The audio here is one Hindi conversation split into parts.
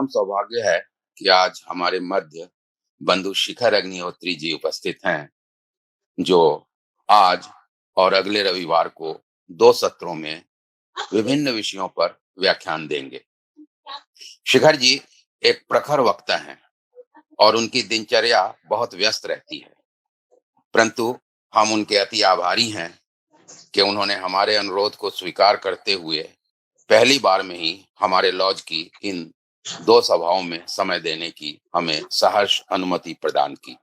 सौभाग्य है कि आज हमारे मध्य बंधु शिखर अग्निहोत्री जी उपस्थित हैं, जो आज और अगले रविवार को 2 सत्रों में विभिन्न विषयों पर व्याख्यान देंगे। शिखर जी एक प्रखर वक्ता हैं और उनकी दिनचर्या बहुत व्यस्त रहती है, परंतु हम उनके अति आभारी हैं कि उन्होंने हमारे अनुरोध को स्वीकार करते हुए पहली बार में ही हमारे लॉज की इन 2 सभाओं में समय देने की हमें सहर्ष अनुमति प्रदान की।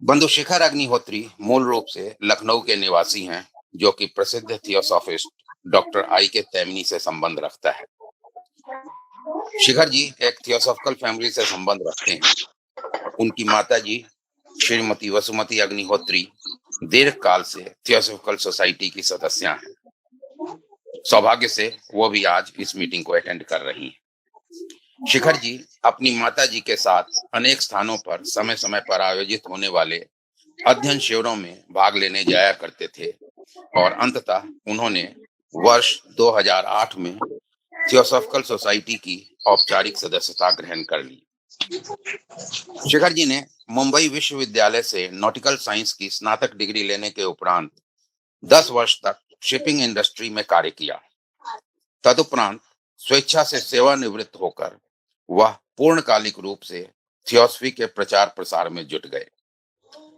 बंधु शिखर अग्निहोत्री मूल रूप से लखनऊ के निवासी हैं, जो कि प्रसिद्ध थियोसॉफिस्ट डॉक्टर आई के तैमनी से संबंध रखता है। शिखर जी एक थियोसॉफिकल फैमिली से संबंध रखते हैं। उनकी माता जी श्रीमती वसुमती अग्निहोत्री दीर्घ काल से थियोसॉफिकल सोसाइटी की सदस्य हैं। सौभाग्य से वो भी आज इस मीटिंग को अटेंड कर रही हैं। शिखर जी अपनी माता जी के साथ अनेक स्थानों पर समय समय पर आयोजित होने वाले अध्ययन शिविरों में भाग लेने जाया करते थे और अंततः उन्होंने वर्ष 2008 में थियोसॉफिकल सोसाइटी की औपचारिक सदस्यता ग्रहण कर ली। शिखर जी ने मुंबई विश्वविद्यालय से नॉटिकल साइंस की स्नातक डिग्री लेने के उपरांत 10 वर्ष तक शिपिंग इंडस्ट्री में कार्य किया। तदुपरांत स्वेच्छा से सेवानिवृत्त होकर वह पूर्णकालिक रूप से थियोसफी के प्रचार प्रसार में जुट गए।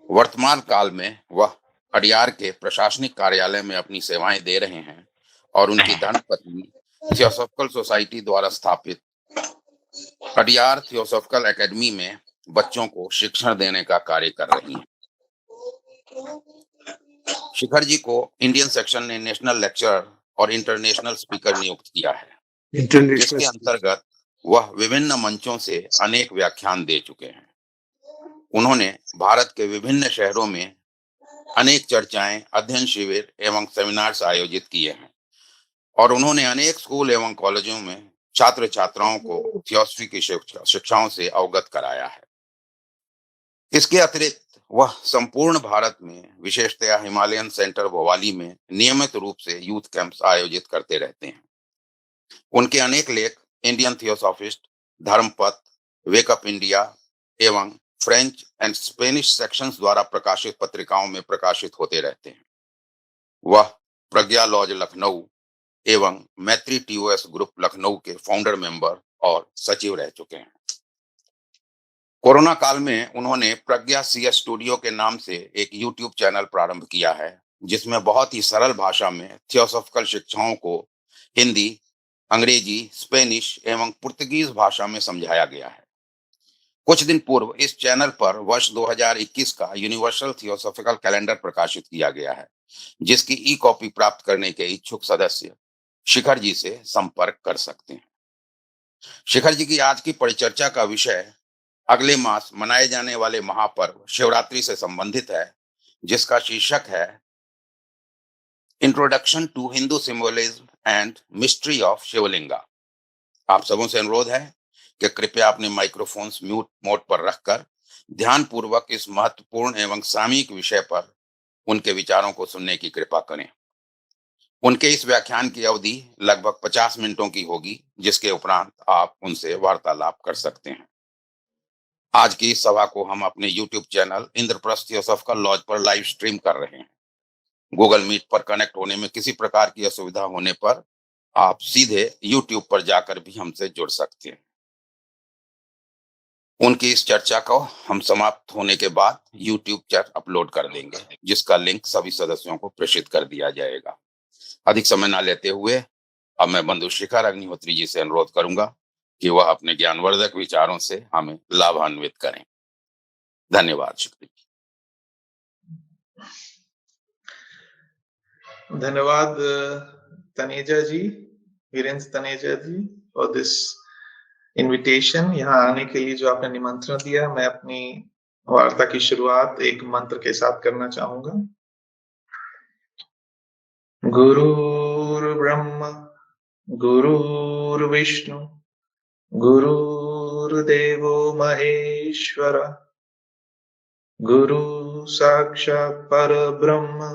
वर्तमान काल में वह अडियार के प्रशासनिक कार्यालय में अपनी सेवाएं दे रहे हैं और उनकी धर्मपत्नी थियोसॉफिकल सोसाइटी द्वारा स्थापित अडियार थियोसॉफिकल एकेडमी में बच्चों को शिक्षण देने का कार्य कर रही हैं। शिखर जी को इंडियन सेक्शन ने नेशनल लेक्चरर और इंटरनेशनल स्पीकर नियुक्त किया है, जिसके अंतर्गत वह विभिन्न मंचों से अनेक व्याख्यान दे चुके हैं। उन्होंने भारत के विभिन्न शहरों में अनेक चर्चाएं, अध्ययन शिविर एवं सेमिनार्स आयोजित किए हैं और उन्होंने अनेक स्कूल एवं कॉलेजों में छात्र छात्राओं को थियोसफी की शिक्षाओं से अवगत कराया है। इसके अतिरिक्त वह संपूर्ण भारत में, विशेषतया हिमालयन सेंटर भोवाली में नियमित रूप से यूथ कैंप्स आयोजित करते रहते हैं। उनके अनेक लेख Indian theosophist, Dharmapath, wake up India एवं फ्रेंच एंड स्पेनिश सेक्शंस द्वारा प्रकाशित पत्रिकाओं में प्रकाशित होते रहते हैं। वह प्रज्ञा लॉज लखनऊ एवं मैत्री टीओएस ग्रुप लखनऊ के फाउंडर मेंबर और सचिव रह चुके हैं। कोरोना काल में उन्होंने प्रज्ञा सीएस स्टूडियो के नाम से एक यूट्यूब चैनल प्रारंभ किया है, जिसमें बहुत ही सरल भाषा में थियोसॉफिकल शिक्षाओं को हिंदी, अंग्रेजी, स्पेनिश एवं पुर्तगीज भाषा में समझाया गया है। कुछ दिन पूर्व इस चैनल पर वर्ष 2021 का यूनिवर्सल थियोसॉफिकल कैलेंडर प्रकाशित किया गया है, जिसकी ई कॉपी प्राप्त करने के इच्छुक सदस्य शिखर जी से संपर्क कर सकते हैं। शिखर जी की आज की परिचर्चा का विषय अगले मास मनाए जाने वाले महापर्व शिवरात्रि से संबंधित है, जिसका शीर्षक है introduction to Hindu symbolism and mystery of Shivalinga. आप सबों से अनुरोध है कि कृपया अपने माइक्रोफोन्स म्यूट मोड पर रखकर ध्यान पूर्वक इस महत्वपूर्ण एवं सामयिक विषय पर उनके विचारों को सुनने की कृपा करें। उनके इस व्याख्यान की अवधि लगभग 50 मिनटों की होगी, जिसके उपरांत आप उनसे वार्तालाप कर सकते हैं। आज की इस सभा को हम अपने YouTube channel Indraprastha theosophical lodge पर लाइव स्ट्रीम कर रहे हैं। गूगल मीट पर कनेक्ट होने में किसी प्रकार की असुविधा होने पर आप सीधे YouTube पर जाकर भी हमसे जुड़ सकते हैं। उनकी इस चर्चा को हम समाप्त होने के बाद YouTube पर अपलोड कर देंगे, जिसका लिंक सभी सदस्यों को प्रेषित कर दिया जाएगा। अधिक समय न लेते हुए अब मैं बंधु शिखर अग्निहोत्री जी से अनुरोध करूंगा कि वह अपने ज्ञानवर्धक विचारों से हमें लाभान्वित करें। धन्यवाद शिखर जी। धन्यवाद तनेजा जी, वीरेंद्र तनेजा जी, फॉर दिस इनविटेशन। यहाँ आने के लिए जो आपने निमंत्रण दिया, मैं अपनी वार्ता की शुरुआत एक मंत्र के साथ करना चाहूंगा। गुरुर्ब्रह्मा गुरुर्विष्णु गुरुर्देवो महेश्वर गुरु साक्षात् परब्रह्म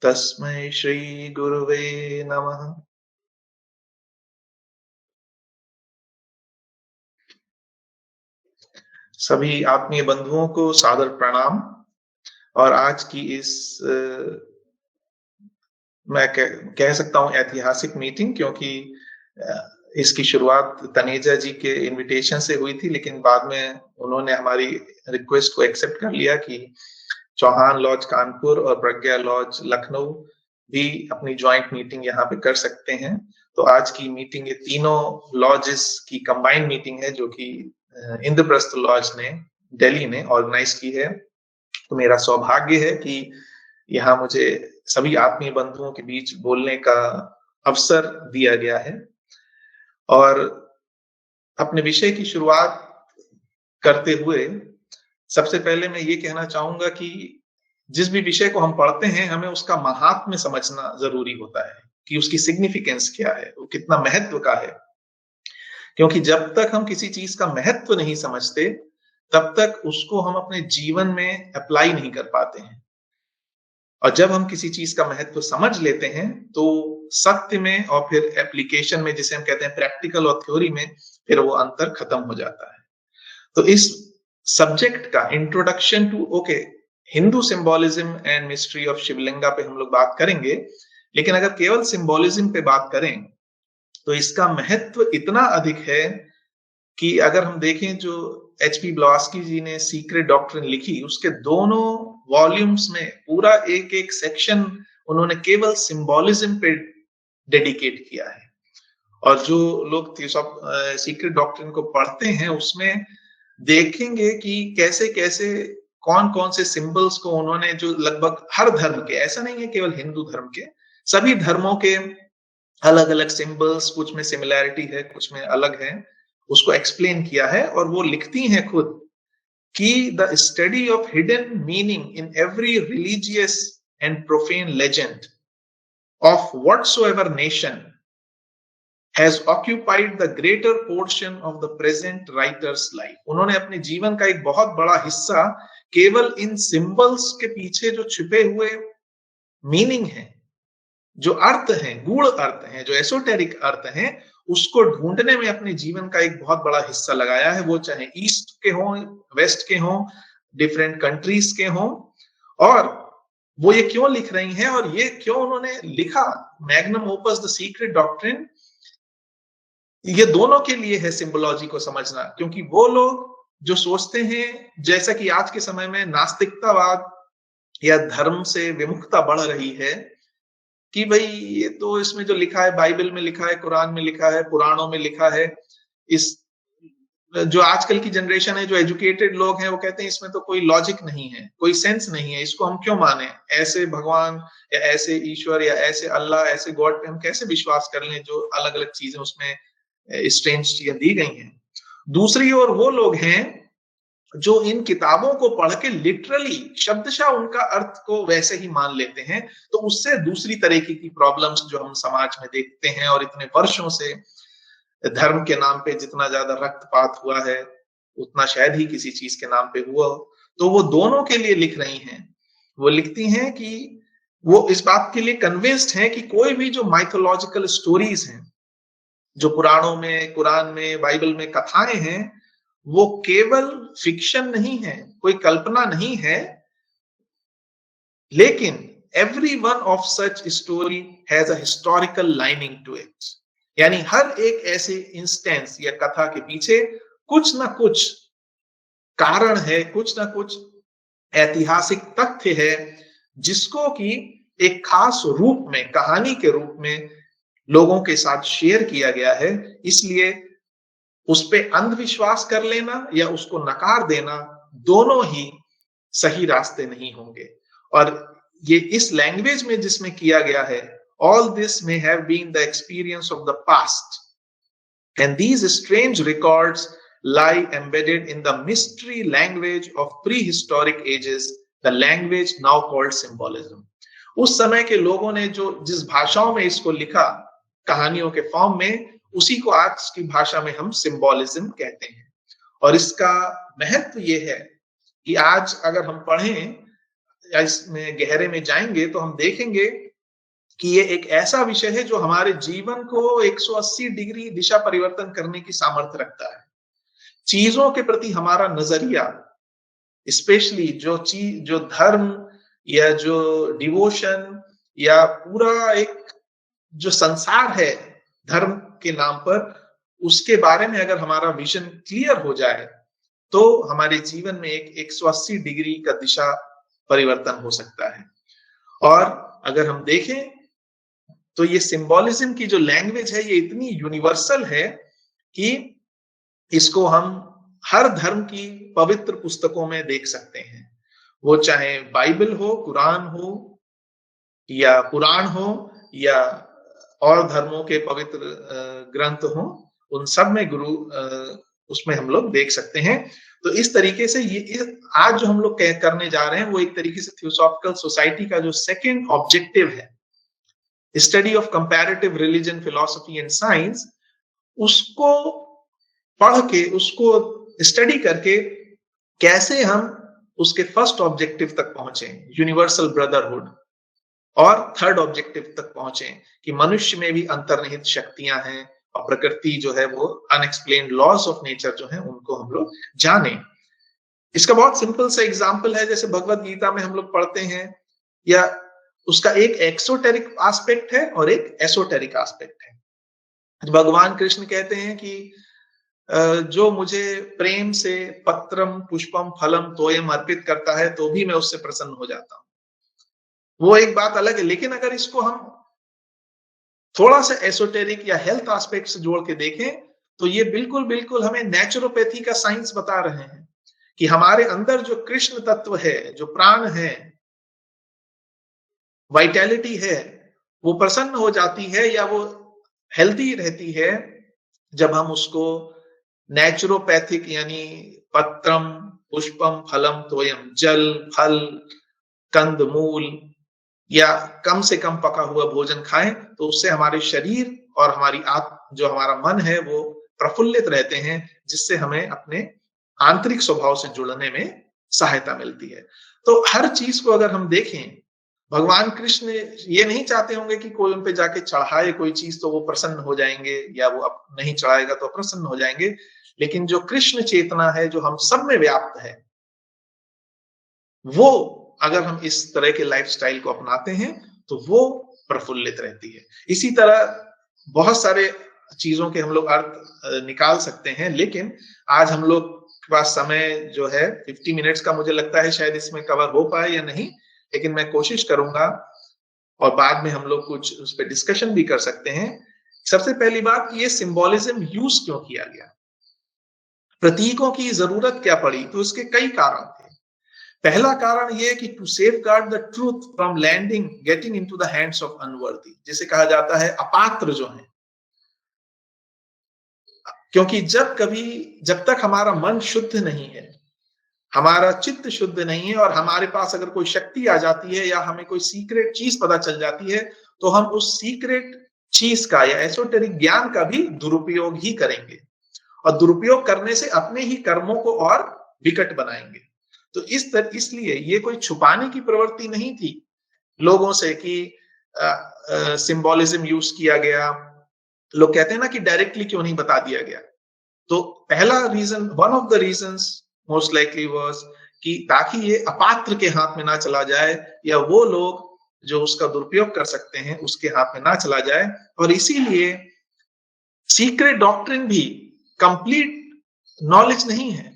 तस्मै श्री गुरुवे नमः। सभी आत्मीय बंधुओं को सादर प्रणाम। और आज की इस मैं कह सकता हूं ऐतिहासिक मीटिंग, क्योंकि इसकी शुरुआत तनेजा जी के इनविटेशन से हुई थी, लेकिन बाद में उन्होंने हमारी रिक्वेस्ट को एक्सेप्ट कर लिया कि चौहान लॉज कानपुर और प्रज्ञा लॉज लखनऊ भी अपनी ज्वाइंट मीटिंग यहाँ पे कर सकते हैं। तो आज की मीटिंग ये तीनों लॉजेस की कंबाइंड मीटिंग है, जो कि इंद्रप्रस्थ लॉज ने दिल्ली ने ऑर्गेनाइज की है। तो मेरा सौभाग्य है कि यहाँ मुझे सभी आत्मीय बंधुओं के बीच बोलने का अवसर दिया गया है। और अपने विषय की शुरुआत करते हुए सबसे पहले मैं ये कहना चाहूंगा कि जिस भी विषय को हम पढ़ते हैं, हमें उसका महात्म्य समझना जरूरी होता है कि उसकी सिग्निफिकेंस क्या है, वो कितना महत्व का है। क्योंकि जब तक हम किसी चीज का महत्व नहीं समझते, तब तक उसको हम अपने जीवन में अप्लाई नहीं कर पाते हैं। और जब हम किसी चीज का महत्व समझ लेते हैं, तो सत्य में और फिर एप्लीकेशन में, जिसे हम कहते हैं प्रैक्टिकल और थ्योरी में, फिर वो अंतर खत्म हो जाता है। तो इस सब्जेक्ट का introduction to Hindu symbolism and mystery of Shivalinga पे हम लोग बात करेंगे। लेकिन अगर केवल सिंबोलिज्म पे बात करें, तो इसका महत्व इतना अधिक है कि अगर हम देखें जो एचपी ब्लॉस्की जी ने सीक्रेट डॉक्ट्रिन लिखी, उसके दोनों वॉल्यूम्स में पूरा एक एक सेक्शन उन्होंने केवल सिंबोलिज्म पे डेडिकेट किया है। और जो लोग सीक्रेट डॉक्ट्रिन को पढ़ते हैं, उसमें देखेंगे कि कैसे कैसे कौन कौन से सिंबल्स को उन्होंने, जो लगभग हर धर्म के, ऐसा नहीं है केवल हिंदू धर्म के, सभी धर्मों के अलग अलग सिंबल्स, कुछ में सिमिलैरिटी है, कुछ में अलग है, उसको एक्सप्लेन किया है। और वो लिखती हैं खुद कि the study of hidden meaning in every religious and profane legend of whatsoever nation has occupied the greater portion of the present writer's life। उन्होंने अपने जीवन का एक बहुत बड़ा हिस्सा केवल इन सिंबल्स के पीछे जो छिपे हुए मीनिंग है, जो अर्थ हैं, गूढ़ अर्थ हैं, जो एसोटेरिक अर्थ हैं, उसको ढूंढने में अपने जीवन का एक बहुत बड़ा हिस्सा लगाया है। वो चाहे ईस्ट के हों, वेस्ट के हों, डिफरेंट कंट्रीज के हों। और वो ये क्यों लिख रही हैं और ये क्यों उन्होंने लिखा, magnum opus the secret doctrine, ये दोनों के लिए है सिंबोलॉजी को समझना। क्योंकि वो लोग जो सोचते हैं, जैसा कि आज के समय में नास्तिकतावाद या धर्म से विमुखता बढ़ रही है, कि भाई ये तो इसमें जो लिखा है, बाइबल में लिखा है, कुरान में लिखा है, पुराणों में लिखा है, इस जो आजकल की जनरेशन है, जो एजुकेटेड लोग हैं, वो कहते हैं इसमें तो कोई लॉजिक नहीं है, कोई सेंस नहीं है, इसको हम क्यों माने, ऐसे भगवान या ऐसे ईश्वर या ऐसे अल्लाह, ऐसे गॉड पे हम कैसे विश्वास कर लें, जो अलग अलग चीजें उसमें स्ट्रेंज चीजें दी गई हैं। दूसरी ओर वो लोग हैं जो इन किताबों को पढ़ के लिटरली शब्दशः उनका अर्थ को वैसे ही मान लेते हैं। तो उससे दूसरी तरीके की प्रॉब्लम्स जो हम समाज में देखते हैं, और इतने वर्षों से धर्म के नाम पे जितना ज्यादा रक्तपात हुआ है, उतना शायद ही किसी चीज के नाम पे हुआ। तो वो दोनों के लिए लिख रही हैं। वो लिखती हैं कि वो इस बात के लिए कन्विंस्ड हैं कि कोई भी जो माइथोलॉजिकल स्टोरीज हैं, जो पुराणों में, कुरान में, बाइबल में कथाएं हैं, वो केवल फिक्शन नहीं है, कोई कल्पना नहीं है, लेकिन every one of such story has a historical lining to it। यानी हर एक ऐसे इंस्टेंस या कथा के पीछे कुछ ना कुछ कारण है, कुछ ना कुछ ऐतिहासिक तथ्य है, जिसको कि एक खास रूप में, कहानी के रूप में लोगों के साथ शेयर किया गया है। इसलिए उस पे अंधविश्वास कर लेना या उसको नकार देना, दोनों ही सही रास्ते नहीं होंगे। और ये इस लैंग्वेज में जिसमें किया गया है, all this may have been the experience of the past, and these strange records lie embedded in the mystery language of prehistoric ages, the language now called symbolism। उस समय के लोगों ने जो जिस भाषाओं में इसको लिखा, कहानियों के फॉर्म में, उसी को आज की भाषा में हम सिंबोलिज्म कहते हैं। और इसका महत्व ये है कि आज अगर हम पढ़ें या इसमें गहरे में जाएंगे, तो हम देखेंगे कि ये एक ऐसा विषय है जो हमारे जीवन को 180 डिग्री दिशा परिवर्तन करने की सामर्थ्य रखता है। चीजों के प्रति हमारा नजरिया, स्पेशली जो धर्म या जो डिवोशन या पूरा एक जो संसार है धर्म के नाम पर, उसके बारे में अगर हमारा विजन क्लियर हो जाए तो हमारे जीवन में एक 180 डिग्री का दिशा परिवर्तन हो सकता है। और अगर हम देखें तो ये सिंबॉलिज्म की जो लैंग्वेज है ये इतनी यूनिवर्सल है कि इसको हम हर धर्म की पवित्र पुस्तकों में देख सकते हैं, वो चाहे बाइबल हो, कुरान हो या पुराण हो या और धर्मों के पवित्र ग्रंथ हो, उन सब में उसमें हम लोग देख सकते हैं। तो इस तरीके से ये आज जो हम लोग करने जा रहे हैं वो एक तरीके से थियोसॉफिकल सोसाइटी का जो सेकंड ऑब्जेक्टिव है, study of comparative religion, philosophy and science, उसको पढ़ के, उसको स्टडी करके कैसे हम उसके फर्स्ट ऑब्जेक्टिव तक पहुंचे, यूनिवर्सल ब्रदरहुड, और थर्ड ऑब्जेक्टिव तक पहुंचे कि मनुष्य में भी अंतर्निहित शक्तियां हैं और प्रकृति जो है वो अनएक्सप्लेन्ड लॉज ऑफ नेचर जो है उनको हम लोग जाने। इसका बहुत सिंपल सा एग्जांपल है, जैसे भगवत गीता में हम लोग पढ़ते हैं, या उसका एक एक्सोटेरिक एस्पेक्ट है और एक एसोटेरिक एस्पेक्ट है। भगवान कृष्ण कहते हैं कि जो मुझे प्रेम से पत्रम पुष्पम फलम तोयम अर्पित करता है तो भी मैं उससे प्रसन्न हो जाता हूं। वो एक बात अलग है, लेकिन अगर इसको हम थोड़ा सा एसोटेरिक या हेल्थ एस्पेक्ट से जोड़ के देखें तो ये बिल्कुल हमें नेचुरोपैथी का साइंस बता रहे हैं कि हमारे अंदर जो कृष्ण तत्व है, जो प्राण है, वाइटैलिटी है, वो प्रसन्न हो जाती है या वो हेल्दी रहती है जब हम उसको नेचुरोपैथिक यानी पत्रम पुष्पम फलम तोयम, जल, फल, कंद मूल या कम से कम पका हुआ भोजन खाएं, तो उससे हमारे शरीर और हमारी जो हमारा मन है वो प्रफुल्लित रहते हैं, जिससे हमें अपने आंतरिक स्वभाव से जुड़ने में सहायता मिलती है। तो हर चीज को अगर हम देखें, भगवान कृष्ण ये नहीं चाहते होंगे कि कोई उन पे जाके चढ़ाए कोई चीज तो वो प्रसन्न हो जाएंगे, या वो अब नहीं चढ़ाएगा तो प्रसन्न हो जाएंगे, लेकिन जो कृष्ण चेतना है जो हम सब में व्याप्त है, वो अगर हम इस तरह के लाइफस्टाइल को अपनाते हैं तो वो प्रफुल्लित रहती है। इसी तरह बहुत सारे चीजों के हम लोग अर्थ निकाल सकते हैं, लेकिन आज हम लोग के पास समय जो है 50 मिनट्स का, मुझे लगता है शायद इसमें कवर हो पाए या नहीं, लेकिन मैं कोशिश करूंगा और बाद में हम लोग कुछ उस पर डिस्कशन भी कर सकते हैं। सबसे पहली बात, ये सिंबॉलिज्म यूज क्यों किया गया, प्रतीकों की जरूरत क्या पड़ी, तो इसके कई कारण थे। पहला कारण यह कि to safeguard the truth from landing getting into the hands of unworthy, जिसे कहा जाता है अपात्र जो है, क्योंकि जब तक हमारा मन शुद्ध नहीं है, हमारा चित्त शुद्ध नहीं है और हमारे पास अगर कोई शक्ति आ जाती है या हमें कोई सीक्रेट चीज पता चल जाती है, तो हम उस सीक्रेट चीज का या एसोटेरिक ज्ञान का भी दुरुपयोग ही करेंगे, और दुरुपयोग करने से अपने ही कर्मों को और विकट बनाएंगे। तो इसलिए ये कोई छुपाने की प्रवृत्ति नहीं थी लोगों से कि सिंबॉलिज्म यूज किया गया। लोग कहते हैं ना कि डायरेक्टली क्यों नहीं बता दिया गया, तो पहला reason, one of the reasons most likely was कि ताकि ये अपात्र के हाथ में ना चला जाए, या वो लोग जो उसका दुरुपयोग कर सकते हैं उसके हाथ में ना चला जाए। और इसीलिए सीक्रेट डॉक्ट्रिन भी कंप्लीट नॉलेज नहीं है।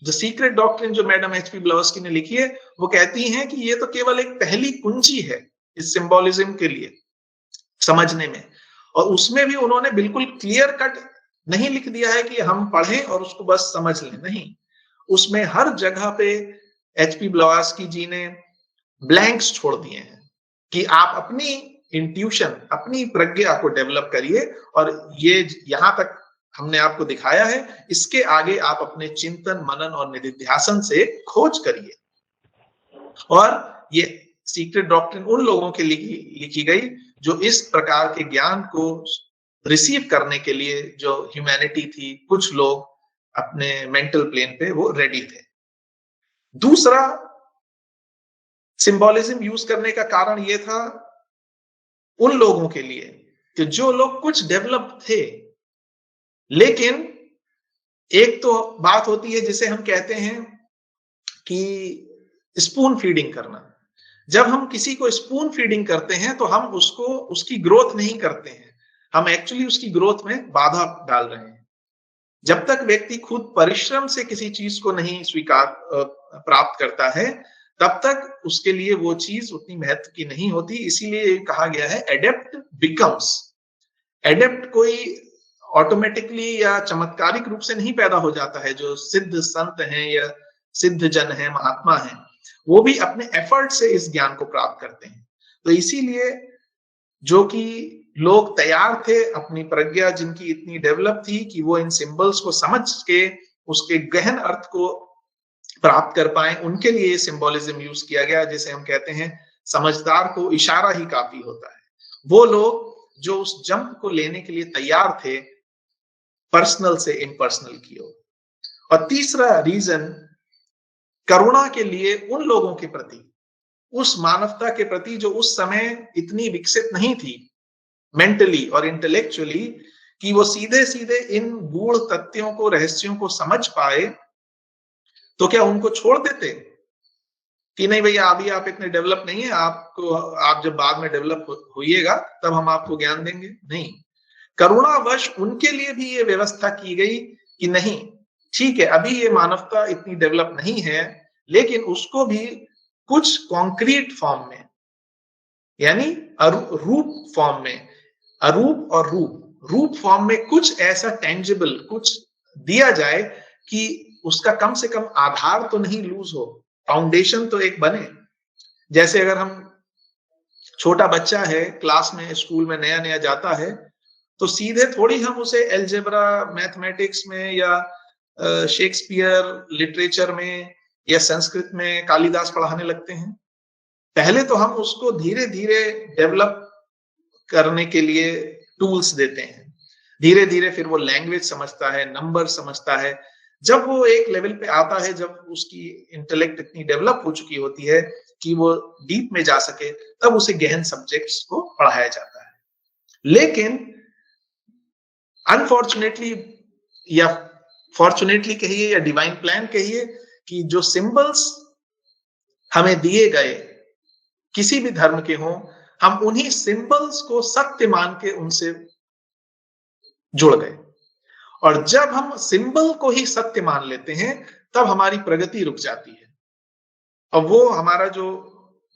जो सीक्रेट डॉक्ट्रिन जो मैडम एचपी ब्लावस्की ने लिखी है, वो कहती हैं कि ये तो केवल एक पहली कुंजी है इस सिंबॉलिज्म के लिए समझने में, और उसमें भी उन्होंने बिल्कुल क्लियर कट नहीं लिख दिया है कि हम पढ़ें और उसको बस समझ लें, नहीं, उसमें हर जगह पे एचपी ब्लावस्की जी ने ब्लैंक्स छोड़ दिए हैं कि आप अपनी इंट्यूशन, अपनी प्रज्ञा को डेवलप करिए, और ये यहाँ तक हमने आपको दिखाया है, इसके आगे आप अपने चिंतन, मनन और निधिध्यासन से खोज करिए। और ये सीक्रेट डॉक्ट्रिन उन लोगों के लिए लिखी गई जो इस प्रकार के ज्ञान को रिसीव करने के लिए, जो ह्यूमैनिटी थी, कुछ लोग अपने मेंटल प्लेन पे वो रेडी थे। दूसरा सिंबॉलिज्म यूज करने का कारण ये था उन लोगों के लिए कि जो लोग कुछ डेवलप थे, लेकिन एक तो बात होती है जिसे हम कहते हैं कि स्पून फीडिंग करना। जब हम किसी को स्पून फीडिंग करते हैं तो हम उसको उसकी ग्रोथ नहीं करते हैं, हम एक्चुअली उसकी ग्रोथ में बाधा डाल रहे हैं। जब तक व्यक्ति खुद परिश्रम से किसी चीज को नहीं प्राप्त करता है, तब तक उसके लिए वो चीज उतनी महत्व की नहीं होती। इसीलिए कहा गया है एडेप्ट बिकम्स। एडेप्ट कोई ऑटोमेटिकली या चमत्कारिक रूप से नहीं पैदा हो जाता है। जो सिद्ध संत हैं या सिद्ध जन है, महात्मा हैं, वो भी अपने एफर्ट से इस ज्ञान को प्राप्त करते हैं। तो इसीलिए जो कि लोग तैयार थे, अपनी प्रज्ञा जिनकी इतनी डेवलप थी कि वो इन सिंबल्स को समझ के उसके गहन अर्थ को प्राप्त कर पाए, उनके लिए सिंबोलिज्म यूज किया गया, जिसे हम कहते हैं समझदार को इशारा ही काफी होता है। वो लोग जो उस जंप को लेने के लिए तैयार थे, पर्सनल से इम्पर्सनल की ओर। और तीसरा रीजन, करुणा के लिए उन लोगों के प्रति, उस मानवता के प्रति जो उस समय इतनी विकसित नहीं थी मेंटली और इंटेलेक्चुअली, कि वो सीधे सीधे इन गूढ़ तथ्यों को, रहस्यों को समझ पाए। तो क्या उनको छोड़ देते कि नहीं भैया अभी आप इतने डेवलप नहीं है, आप जब बाद में डेवलप होइएगा तब हम आपको ज्ञान देंगे? नहीं, करुणावश उनके लिए भी ये व्यवस्था की गई कि नहीं ठीक है, अभी ये मानवता इतनी डेवलप नहीं है, लेकिन उसको भी कुछ कॉन्क्रीट फॉर्म में, यानी रूप फॉर्म में, अरूप और रूप फॉर्म में कुछ ऐसा टेंजिबल कुछ दिया जाए कि उसका कम से कम आधार तो नहीं लूज हो, फाउंडेशन तो एक बने। जैसे अगर हम, छोटा बच्चा है, क्लास में, स्कूल में नया नया जाता है, तो सीधे थोड़ी हम उसे एल्जेब्रा, मैथमेटिक्स में या शेक्सपियर लिटरेचर में या संस्कृत में कालिदास पढ़ाने लगते हैं। पहले तो हम उसको धीरे धीरे डेवलप करने के लिए टूल्स देते हैं। धीरे धीरे फिर वो लैंग्वेज समझता है, नंबर समझता है। जब वो एक लेवल पे आता है, जब उसकी इंटेलेक्ट इतनी डेवलप हो चुकी होती है कि वो डीप में जा सके, तब उसे गहन सब्जेक्ट्स को पढ़ाया जाता है। लेकिन अनफॉर्चुनेटली या फॉर्चुनेटली कहिए या डिवाइन प्लान कहिए, कि जो सिंबल्स हमें दिए गए किसी भी धर्म के हों, हम उन्हीं सिंबल्स को सत्य मान के उनसे जुड़ गए। और जब हम सिंबल को ही सत्य मान लेते हैं, तब हमारी प्रगति रुक जाती है और वो हमारा जो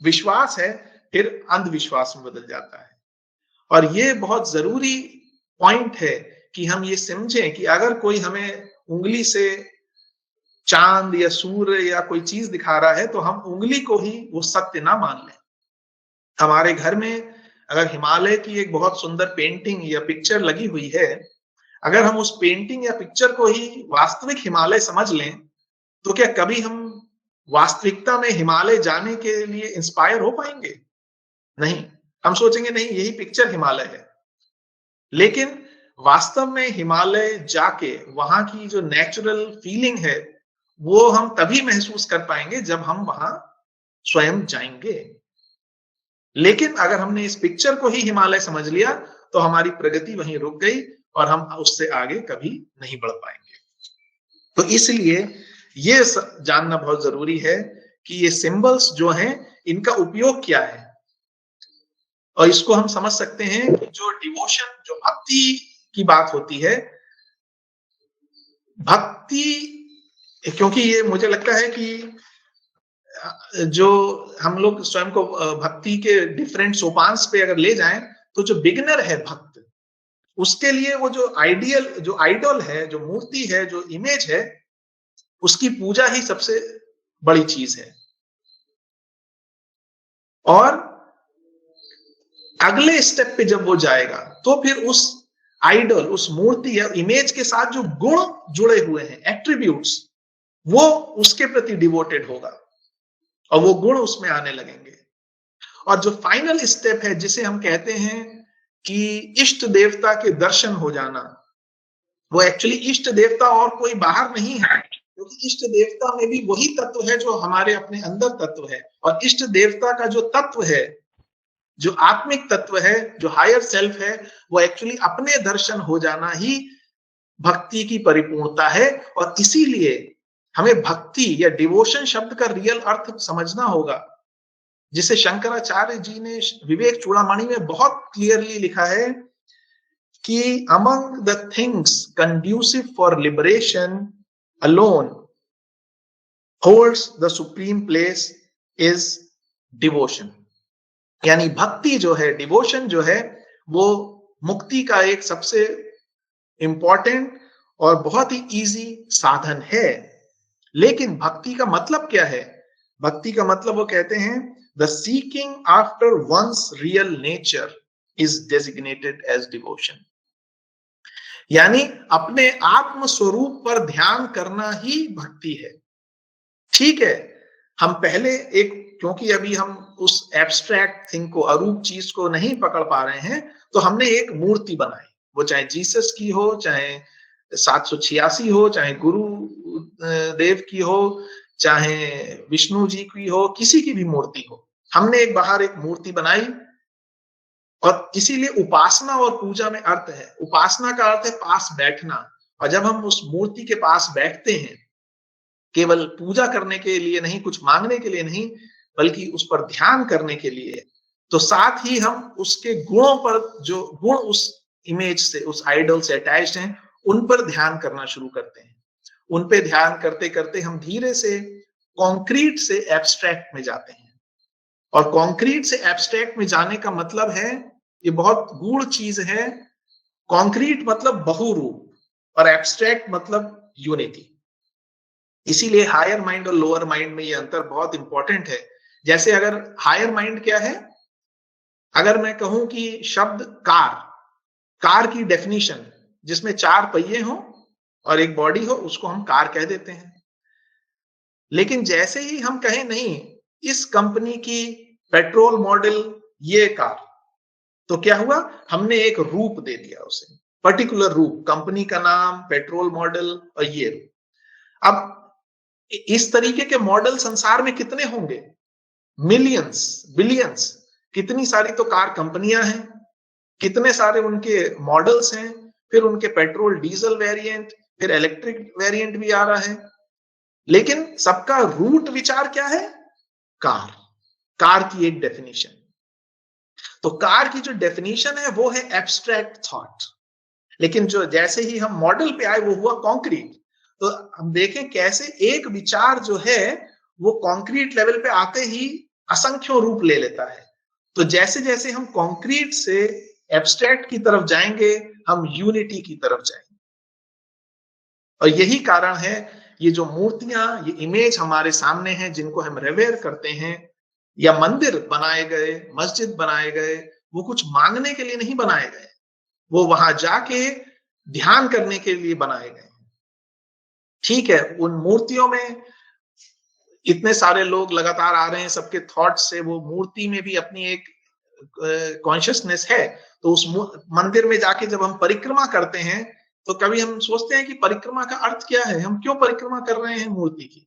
विश्वास है फिर अंधविश्वास में बदल जाता है। और ये बहुत जरूरी पॉइंट है कि हम ये समझें कि अगर कोई हमें उंगली से चांद या सूर्य या कोई चीज दिखा रहा है, तो हम उंगली को ही वो सत्य ना मान लें। हमारे घर में अगर हिमालय की एक बहुत सुंदर पेंटिंग या पिक्चर लगी हुई है, अगर हम उस पेंटिंग या पिक्चर को ही वास्तविक हिमालय समझ लें, तो क्या कभी हम वास्तविकता में हिमालय जाने के लिए इंस्पायर हो पाएंगे? नहीं, हम सोचेंगे नहीं यही पिक्चर हिमालय है। लेकिन वास्तव में हिमालय जाके वहां की जो नेचुरल फीलिंग है, वो हम तभी महसूस कर पाएंगे जब हम वहां स्वयं जाएंगे। लेकिन अगर हमने इस पिक्चर को ही हिमालय समझ लिया, तो हमारी प्रगति वहीं रुक गई और हम उससे आगे कभी नहीं बढ़ पाएंगे। तो इसलिए ये जानना बहुत जरूरी है कि ये सिंबल्स जो हैं, इनका उपयोग क्या है। और इसको हम समझ सकते हैं कि जो डिवोशन, जो भक्ति की बात होती है, भक्ति, क्योंकि ये मुझे लगता है कि जो हम लोग स्वयं को भक्ति के डिफरेंट सोपान्स पे अगर ले जाएं, तो जो बिगिनर है भक्त, उसके लिए वो जो आइडल है, जो मूर्ति है, जो इमेज है, उसकी पूजा ही सबसे बड़ी चीज है। और अगले स्टेप पे जब वो जाएगा, तो फिर उस आइडल, उस मूर्ति या इमेज के साथ जो गुण जुड़े हुए हैं, एट्रीब्यूट्स, वो उसके प्रति डिवोटेड होगा और वो गुण उसमें आने लगेंगे। और जो फाइनल स्टेप है, जिसे हम कहते हैं कि इष्ट देवता के दर्शन हो जाना, वो एक्चुअली इष्ट देवता और कोई बाहर नहीं है, क्योंकि इष्ट देवता में भी वही तत्व है जो हमारे अपने अंदर तत्व है। और इष्ट देवता का जो तत्व है, जो आत्मिक तत्व है, जो हायर सेल्फ है, वो एक्चुअली अपने दर्शन हो जाना ही भक्ति की परिपूर्णता है। और इसीलिए हमें भक्ति या डिवोशन शब्द का रियल अर्थ समझना होगा, जिसे शंकराचार्य जी ने विवेक चूड़ामणि में बहुत क्लियरली लिखा है कि among the things conducive for liberation alone holds the supreme place is devotion। यानी भक्ति जो है, डिवोशन जो है, वो मुक्ति का एक सबसे इंपॉर्टेंट और बहुत ही इजी साधन है। लेकिन भक्ति का मतलब क्या है? भक्ति का मतलब वो कहते हैं the seeking after one's real nature is designated as devotion. यानी अपने आत्म स्वरूप पर ध्यान करना ही भक्ति है। ठीक है, हम पहले क्योंकि अभी हम उस एब्स्ट्रैक्ट थिंग को, अरूप चीज को नहीं पकड़ पा रहे हैं, तो हमने एक मूर्ति बनाई, वो चाहे जीसस की हो, चाहे 786 हो, चाहे गुरु देव की हो, चाहे विष्णु जी की हो, किसी की भी मूर्ति हो, हमने एक बाहर एक मूर्ति बनाई। और इसीलिए उपासना और पूजा में अर्थ है, उपासना का अर्थ है पास बैठना। और जब हम उस मूर्ति के पास बैठते हैं, केवल पूजा करने के लिए नहीं, कुछ मांगने के लिए नहीं, बल्कि उस पर ध्यान करने के लिए, तो साथ ही हम उसके गुणों पर, जो गुण उस इमेज से, उस आइडल से अटैच्ड हैं, उन पर ध्यान करना शुरू करते हैं। उन पे ध्यान करते करते हम धीरे से कॉन्क्रीट से एब्स्ट्रैक्ट में जाते हैं। और कॉन्क्रीट से एब्स्ट्रैक्ट में जाने का मतलब है, ये बहुत गूढ़ चीज है, कॉन्क्रीट मतलब बहुरूप और एब्स्ट्रैक्ट मतलब यूनिटी। इसीलिए हायर माइंड और लोअर माइंड में ये अंतर बहुत इंपॉर्टेंट है। जैसे अगर हायर माइंड क्या है, अगर मैं कहूं कि शब्द कार की डेफिनेशन, जिसमें 4 पहिए हो और एक बॉडी हो, उसको हम कार कह देते हैं। लेकिन जैसे ही हम कहें नहीं, इस कंपनी की पेट्रोल मॉडल ये कार, तो क्या हुआ, हमने एक रूप दे दिया उसे, पर्टिकुलर रूप, कंपनी का नाम, पेट्रोल मॉडल और ये रूप। अब इस तरीके के मॉडल संसार में कितने होंगे? Millions, billions. कितनी सारी तो कार कंपनियां हैं, कितने सारे उनके मॉडल्स हैं, फिर उनके पेट्रोल डीजल वेरिएंट, फिर इलेक्ट्रिक वेरिएंट भी आ रहा है। लेकिन सबका रूट विचार क्या है? कार की एक डेफिनेशन। तो कार की जो डेफिनेशन है वो है एब्स्ट्रैक्ट थॉट। लेकिन जो जैसे ही हम मॉडल पे आए, वो हुआ कॉन्क्रीट। तो हम देखें कैसे एक विचार जो है वो कॉन्क्रीट लेवल पे आते ही असंख्यों रूप ले लेता है। तो जैसे जैसे हम कॉन्क्रीट से एब्स्ट्रैक्ट की तरफ जाएंगे, हम यूनिटी की तरफ जाएंगे। और यही कारण है, ये जो मूर्तियां, ये इमेज हमारे सामने हैं, जिनको हम रेवेयर करते हैं, या मंदिर बनाए गए, मस्जिद बनाए गए, वो कुछ मांगने के लिए नहीं बनाए गए, वो वहां जाके ध्यान करने के लिए बनाए गए। ठीक है, उन मूर्तियों में इतने सारे लोग लगातार आ रहे हैं, सबके थॉट से वो मूर्ति में भी अपनी एक कॉन्शियसनेस है। तो उस मंदिर में जाके जब हम परिक्रमा करते हैं, तो कभी हम सोचते हैं कि परिक्रमा का अर्थ क्या है, हम क्यों परिक्रमा कर रहे हैं मूर्ति की?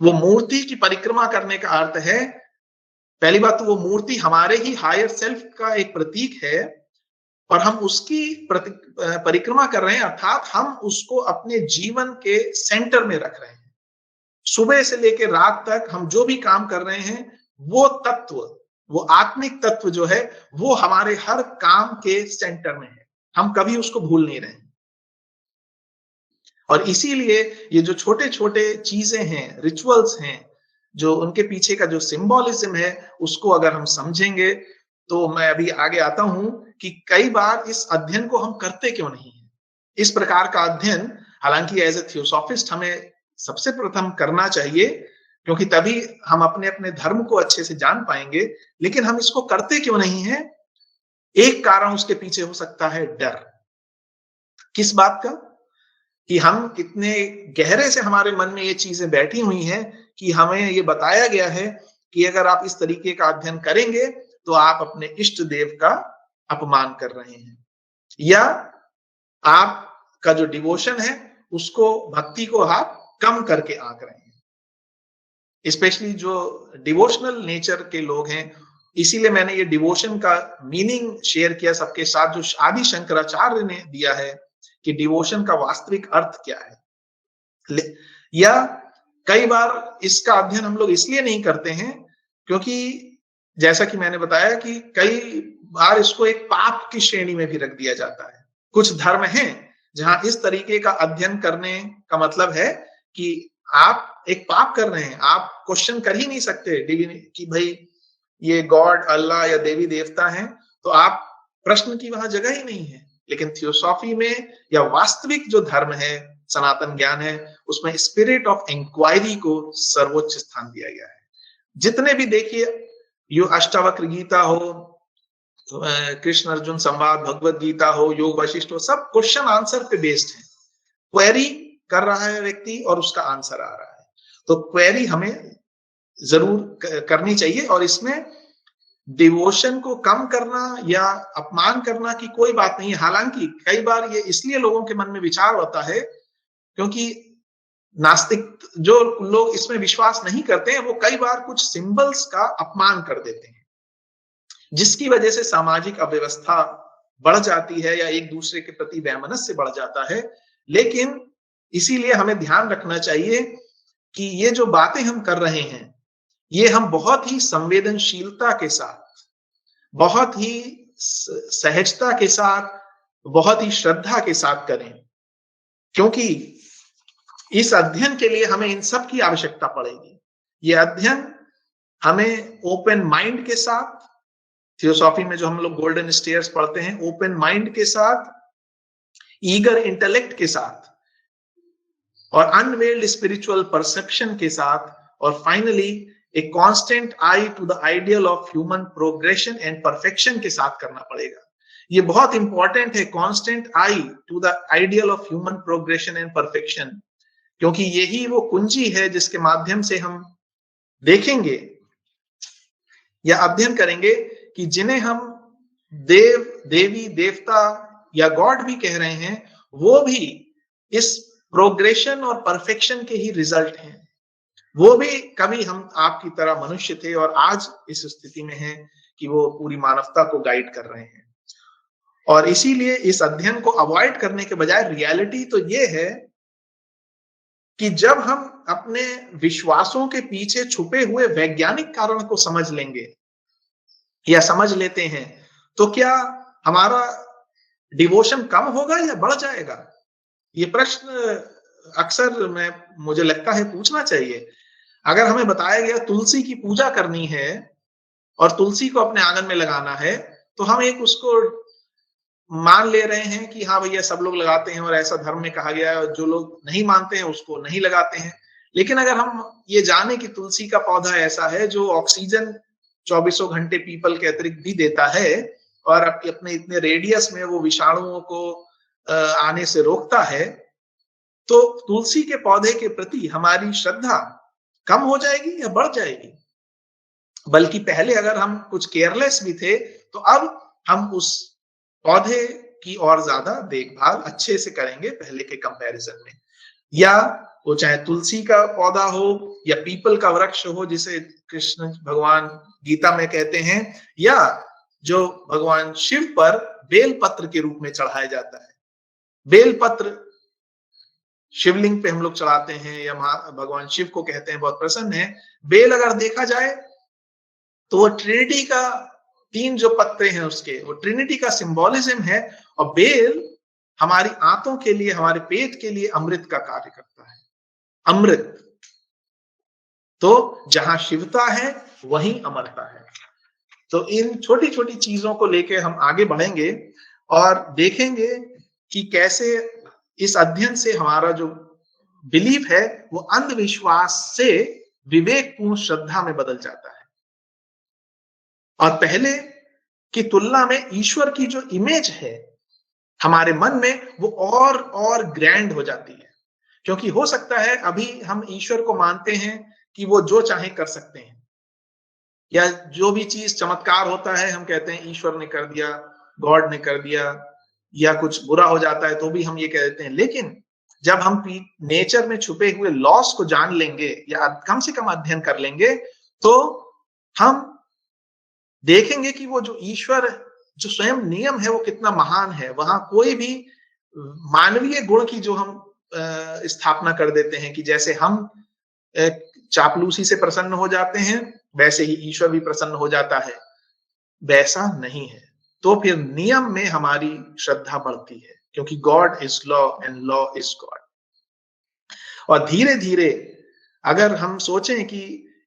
वो मूर्ति की परिक्रमा करने का अर्थ है, पहली बात तो वो मूर्ति हमारे ही हायर सेल्फ का एक प्रतीक है, और हम उसकी परिक्रमा कर रहे हैं, अर्थात हम उसको अपने जीवन के सेंटर में रख रहे हैं। सुबह से लेकर रात तक हम जो भी काम कर रहे हैं, वो तत्व, वो आत्मिक तत्व जो है, वो हमारे हर काम के सेंटर में है। हम कभी उसको भूल नहीं रहे। और इसीलिए ये जो छोटे छोटे चीजें हैं, रिचुअल्स हैं, जो उनके पीछे का जो सिंबॉलिज्म है, उसको अगर हम समझेंगे, तो मैं अभी आगे आता हूं कि कई बार इस अध्ययन को हम करते क्यों नहीं है। इस प्रकार का अध्ययन हालांकि एज ए थियोसॉफिस्ट हमें सबसे प्रथम करना चाहिए, क्योंकि तभी हम अपने अपने धर्म को अच्छे से जान पाएंगे। लेकिन हम इसको करते क्यों नहीं है? एक कारण उसके पीछे हो सकता है डर। किस बात का? कि हम कितने गहरे से हमारे मन में ये चीजें बैठी हुई हैं कि हमें ये बताया गया है कि अगर आप इस तरीके का अध्ययन करेंगे तो आप अपने इष्ट देव का अपमान कर रहे हैं, या आपका जो डिवोशन है उसको, भक्ति को आप कम करके आंक रहे हैं। स्पेशली जो डिवोशनल नेचर के लोग हैं, इसीलिए मैंने ये डिवोशन का मीनिंग शेयर किया सबके साथ, जो आदि शंकराचार्य ने दिया है कि डिवोशन का वास्तविक अर्थ क्या है। या कई बार इसका अध्ययन हम लोग इसलिए नहीं करते हैं क्योंकि जैसा कि मैंने बताया कि कई बार इसको एक पाप की श्रेणी में भी रख दिया जाता है। कुछ धर्म हैं जहां इस तरीके का अध्ययन करने का मतलब है कि आप एक पाप कर रहे हैं, आप क्वेश्चन कर ही नहीं सकते कि भाई ये गॉड, अल्लाह या देवी देवता हैं, तो आप प्रश्न की वहां जगह ही नहीं है। लेकिन थियोसॉफी में या वास्तविक जो धर्म है, सनातन ज्ञान है, उसमें स्पिरिट ऑफ इंक्वायरी को सर्वोच्च स्थान दिया गया है। जितने भी देखिए, यो अष्टावक्र गीता हो, कृष्ण अर्जुन संवाद, भगवत गीता हो, योग वशिष्ठ हो, सब क्वेश्चन आंसर पे बेस्ड है। क्वेरी कर रहा है व्यक्ति और उसका आंसर आ रहा है। तो क्वेरी हमें जरूर करनी चाहिए और इसमें डिवोशन को कम करना या अपमान करना की कोई बात नहीं है। हालांकि कई बार ये इसलिए लोगों के मन में विचार होता है क्योंकि नास्तिक जो लोग इसमें विश्वास नहीं करते हैं, वो कई बार कुछ सिंबल्स का अपमान कर देते हैं, जिसकी वजह से सामाजिक अव्यवस्था बढ़ जाती है या एक दूसरे के प्रति वैमनस्य बढ़ जाता है। लेकिन इसीलिए हमें ध्यान रखना चाहिए कि ये जो बातें हम कर रहे हैं, ये हम बहुत ही संवेदनशीलता के साथ, बहुत ही सहजता के साथ, बहुत ही श्रद्धा के साथ करें, क्योंकि इस अध्ययन के लिए हमें इन सब की आवश्यकता पड़ेगी। ये अध्ययन हमें ओपन माइंड के साथ, थियोसॉफी में जो हम लोग गोल्डन स्टेयर्स पढ़ते हैं, ओपन माइंड के साथ, ईगर इंटेलेक्ट के साथ और अनवेल्ड स्पिरिचुअल परसेप्शन के साथ, और finally a constant eye to the ideal of human progression and perfection के साथ करना पड़ेगा। ये बहुत इंपॉर्टेंट है, constant eye to the ideal of human progression and perfection, क्योंकि यही वो कुंजी है जिसके माध्यम से हम देखेंगे या अध्ययन करेंगे कि जिन्हें हम देव, देवी, देवता या गॉड भी कह रहे हैं, वो भी इस प्रोग्रेशन और परफेक्शन के ही रिजल्ट हैं। वो भी कभी हम आपकी तरह मनुष्य थे और आज इस स्थिति में हैं कि वो पूरी मानवता को गाइड कर रहे हैं। और इसीलिए इस अध्ययन को अवॉइड करने के बजाय रियलिटी तो ये है कि जब हम अपने विश्वासों के पीछे छुपे हुए वैज्ञानिक कारण को समझ लेंगे या समझ लेते हैं, तो क्या हमारा डिवोशन कम होगा या बढ़ जाएगा? ये प्रश्न अक्सर मुझे लगता है पूछना चाहिए। अगर हमें बताया गया तुलसी की पूजा करनी है और तुलसी को अपने आंगन में लगाना है, तो हम एक उसको मान ले रहे हैं कि हाँ भैया सब लोग लगाते हैं और ऐसा धर्म में कहा गया है, और जो लोग नहीं मानते हैं उसको नहीं लगाते हैं। लेकिन अगर हम ये जाने कि तुलसी का पौधा ऐसा है जो ऑक्सीजन 24 घंटे पीपल के अतिरिक्त भी देता है और अपने इतने रेडियस में वो विषाणुओं को आने से रोकता है, तो तुलसी के पौधे के प्रति हमारी श्रद्धा कम हो जाएगी या बढ़ जाएगी? बल्कि पहले अगर हम कुछ केयरलेस भी थे, तो अब हम उस पौधे की और ज्यादा देखभाल अच्छे से करेंगे पहले के कंपैरिजन में। या वो चाहे तुलसी का पौधा हो या पीपल का वृक्ष हो, जिसे कृष्ण भगवान गीता में कहते हैं, या जो भगवान शिव पर बेल पत्र के रूप में चढ़ाया जाता है। बेल पत्र शिवलिंग पे हम लोग चढ़ाते हैं या भगवान शिव को कहते हैं बहुत प्रसन्न है। बेल अगर देखा जाए तो वो ट्रिनिटी का, 3 जो पत्ते हैं उसके, वो ट्रिनिटी का सिंबोलिज्म है। और बेल हमारी आंतों के लिए, हमारे पेट के लिए अमृत का कार्य करता है। अमृत, तो जहां शिवता है वहीं अमरता है। तो इन छोटी छोटी चीजों को लेके हम आगे बढ़ेंगे और देखेंगे कि कैसे इस अध्ययन से हमारा जो बिलीफ है वो अंधविश्वास से विवेकपूर्ण श्रद्धा में बदल जाता है, और पहले की तुलना में ईश्वर की जो इमेज है हमारे मन में वो और ग्रैंड हो जाती है। क्योंकि हो सकता है अभी हम ईश्वर को मानते हैं कि वो जो चाहे कर सकते हैं, या जो भी चीज चमत्कार होता है हम कहते हैं ईश्वर ने कर दिया, गॉड ने कर दिया, या कुछ बुरा हो जाता है तो भी हम ये कह देते हैं। लेकिन जब हम नेचर में छुपे हुए लॉस को जान लेंगे या कम से कम अध्ययन कर लेंगे, तो हम देखेंगे कि वो जो ईश्वर, जो स्वयं नियम है, वो कितना महान है। वहां कोई भी मानवीय गुण की जो हम स्थापना कर देते हैं कि जैसे हम चापलूसी से प्रसन्न हो जाते हैं, वैसे ही ईश्वर भी प्रसन्न हो जाता है, वैसा नहीं है। तो फिर नियम में हमारी श्रद्धा बढ़ती है, क्योंकि God is law and law is God. और धीरे धीरे अगर हम सोचें कि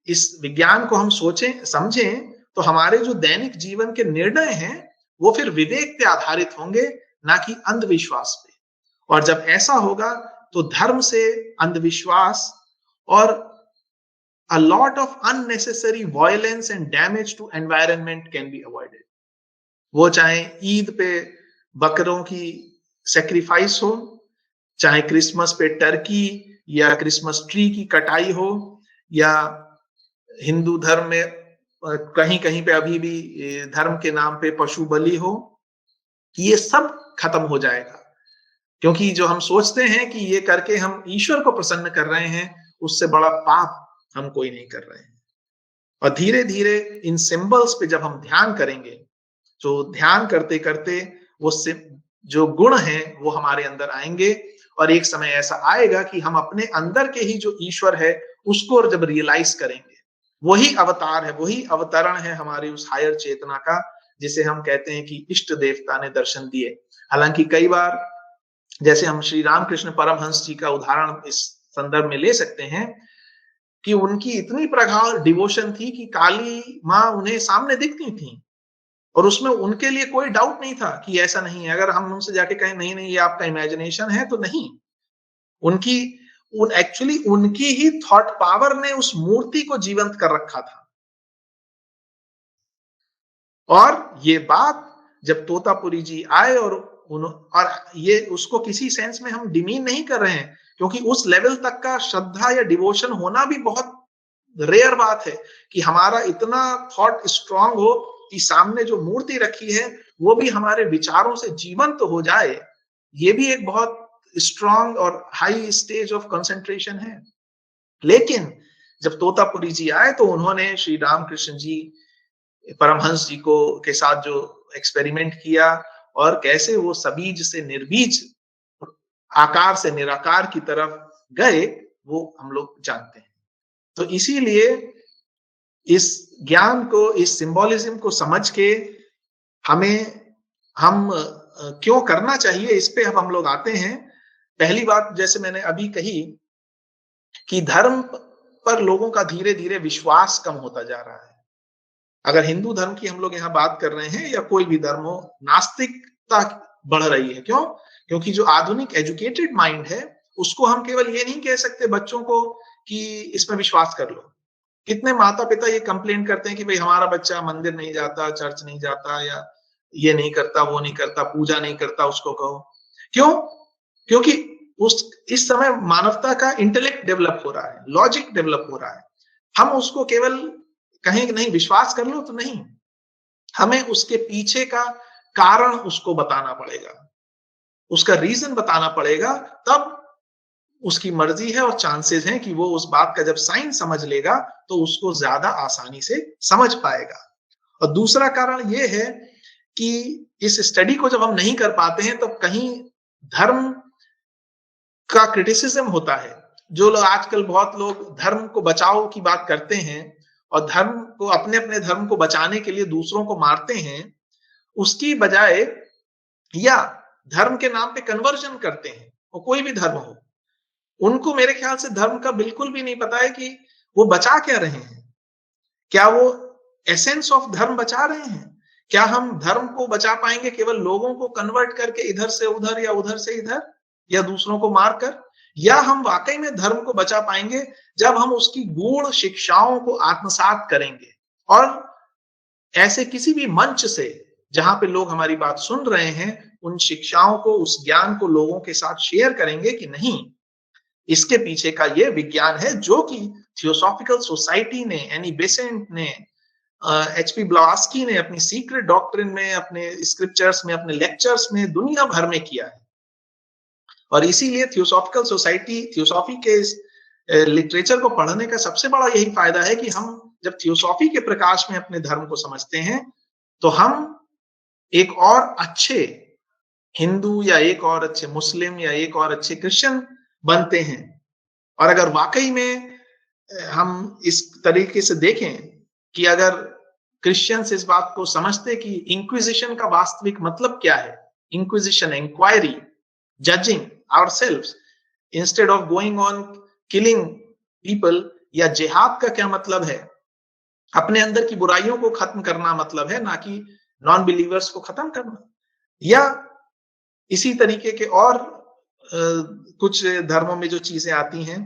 इस विज्ञान को हम सोचें समझें, तो हमारे जो दैनिक जीवन के निर्णय हैं वो फिर विवेक पे आधारित होंगे, ना कि अंधविश्वास पे। और जब ऐसा होगा तो धर्म से अंधविश्वास और a lot of unnecessary violence and damage to environment can be avoided. वो चाहे ईद पे बकरों की सेक्रीफाइस हो, चाहे क्रिसमस पे टर्की या क्रिसमस ट्री की कटाई हो, या हिंदू धर्म में कहीं कहीं पे अभी भी धर्म के नाम पे पशु बलि हो, ये सब खत्म हो जाएगा। क्योंकि जो हम सोचते हैं कि ये करके हम ईश्वर को प्रसन्न कर रहे हैं, उससे बड़ा पाप हम कोई नहीं कर रहे हैं। और धीरे धीरे इन सिंबल्स पे जब हम ध्यान करेंगे, तो ध्यान करते करते वो जो गुण हैं वो हमारे अंदर आएंगे, और एक समय ऐसा आएगा कि हम अपने अंदर के ही जो ईश्वर है उसको जब रियलाइज करेंगे, वही अवतार है, वही अवतरण है हमारी उस हायर चेतना का, जिसे हम कहते हैं कि इष्ट देवता ने दर्शन दिए। हालांकि कई बार, जैसे हम श्री रामकृष्ण परमहंस जी का उदाहरण इस संदर्भ में ले सकते हैं, कि उनकी इतनी प्रगाढ़ डिवोशन थी कि काली माँ उन्हें सामने दिखती थी, और उसमें उनके लिए कोई डाउट नहीं था कि ऐसा नहीं है। अगर हम उनसे जाके कहें नहीं नहीं ये आपका इमेजिनेशन है, तो नहीं, एक्चुअली उनकी ही थॉट पावर ने उस मूर्ति को जीवंत कर रखा था। और ये बात जब तोतापुरी जी आए, और ये उसको किसी सेंस में हम डिमीन नहीं कर रहे हैं, क्योंकि उस लेवल तक का श्रद्धा या डिवोशन होना भी बहुत रेयर बात है, कि हमारा इतना थॉट स्ट्रांग हो कि सामने जो मूर्ति रखी है वो भी हमारे विचारों से जीवंत हो जाए। ये भी एक बहुत स्ट्रांग और हाई स्टेज ऑफ कंसंट्रेशन है। लेकिन जब तोतापुरी जी आए, तो उन्होंने श्री रामकृष्ण जी परमहंस जी को के साथ जो एक्सपेरिमेंट किया, और कैसे वो सबीज से निर्बीज आकार से निराकार की तरफ गए, वो हम लोग जानते हैं। तो इसीलिए इस ज्ञान को, इस सिंबोलिज्म को समझ के हम क्यों करना चाहिए, इस पे हम लोग आते हैं। पहली बात, जैसे मैंने अभी कही, कि धर्म पर लोगों का धीरे धीरे विश्वास कम होता जा रहा है। अगर हिंदू धर्म की हम लोग यहाँ बात कर रहे हैं, या कोई भी धर्म हो, नास्तिकता बढ़ रही है। क्यों? क्योंकि जो आधुनिक एजुकेटेड माइंड है, उसको हम केवल ये नहीं कह सकते बच्चों को कि इसमें विश्वास कर लो। कितने माता पिता ये कंप्लेन करते हैं कि भाई हमारा बच्चा मंदिर नहीं जाता, चर्च नहीं जाता, या ये नहीं करता, वो नहीं करता, पूजा नहीं करता, उसको कहो। क्यों? क्योंकि इस समय मानवता का इंटेलेक्ट डेवलप हो रहा है, लॉजिक डेवलप हो रहा है। हम उसको केवल कहें कि नहीं विश्वास कर लो, तो नहीं, हमें उसके पीछे का कारण उसको बताना पड़ेगा, उसका रीजन बताना पड़ेगा, तब उसकी मर्जी है, और चांसेस हैं कि वो उस बात का जब साइंस समझ लेगा तो उसको ज्यादा आसानी से समझ पाएगा। और दूसरा कारण ये है कि इस स्टडी को जब हम नहीं कर पाते हैं, तब कहीं धर्म का क्रिटिसिज्म होता है। जो लोग आजकल, बहुत लोग धर्म को बचाओ की बात करते हैं, और धर्म को, अपने अपने धर्म को बचाने के लिए दूसरों को मारते हैं, उसकी बजाय, या धर्म के नाम पे कन्वर्जन करते हैं, वो कोई भी धर्म हो, उनको मेरे ख्याल से धर्म का बिल्कुल भी नहीं पता है कि वो बचा क्या रहे हैं। क्या वो एसेंस ऑफ धर्म बचा रहे हैं? क्या हम धर्म को बचा पाएंगे केवल लोगों को कन्वर्ट करके इधर से उधर या उधर से इधर, या दूसरों को मारकर? या हम वाकई में धर्म को बचा पाएंगे जब हम उसकी गूढ़ शिक्षाओं को आत्मसात करेंगे, और ऐसे किसी भी मंच से जहां पे लोग हमारी बात सुन रहे हैं, उन शिक्षाओं को, उस ज्ञान को लोगों के साथ शेयर करेंगे कि नहीं, इसके पीछे का ये विज्ञान है, जो कि थियोसॉफिकल सोसाइटी ने, एनी बेसेंट ने, एचपी ब्लावास्की ने अपनी सीक्रेट डॉक्ट्रिन में, अपने स्क्रिप्चर्स में, अपने लेक्चर्स में दुनिया भर में किया है। और इसीलिए थियोसॉफिकल सोसाइटी, थियोसॉफी के लिटरेचर को पढ़ने का सबसे बड़ा यही फायदा है कि हम जब थियोसॉफी के प्रकाश में अपने धर्म को समझते हैं, तो हम एक और अच्छे हिंदू या एक और अच्छे मुस्लिम या एक और अच्छे क्रिश्चियन बनते हैं। और अगर वाकई में हम इस तरीके से देखें कि अगर क्रिश्चियंस इस बात को समझते कि इंक्विजिशन का वास्तविक मतलब क्या है, inquisition, inquiry, judging ourselves instead of going on killing people, या जिहाद का क्या मतलब है, अपने अंदर की बुराइयों को खत्म करना मतलब है, ना कि नॉन बिलीवर्स को खत्म करना। या इसी तरीके के और कुछ धर्मों में जो चीजें आती हैं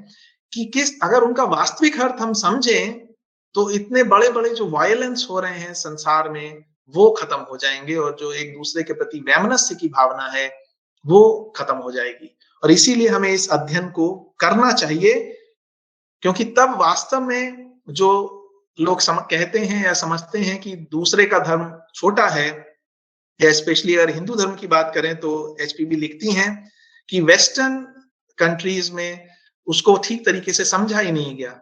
कि किस, अगर उनका वास्तविक अर्थ हम समझें तो इतने बड़े बड़े जो वायलेंस हो रहे हैं संसार में वो खत्म हो जाएंगे, और जो एक दूसरे के प्रति वैमनस्य की भावना है वो खत्म हो जाएगी। और इसीलिए हमें इस अध्ययन को करना चाहिए, क्योंकि तब वास्तव में जो लोग कहते हैं या समझते हैं कि दूसरे का धर्म छोटा है, या स्पेशली अगर हिंदू धर्म की बात करें तो एचपीबी लिखती हैं कि वेस्टर्न कंट्रीज में उसको ठीक तरीके से समझा ही नहीं गया।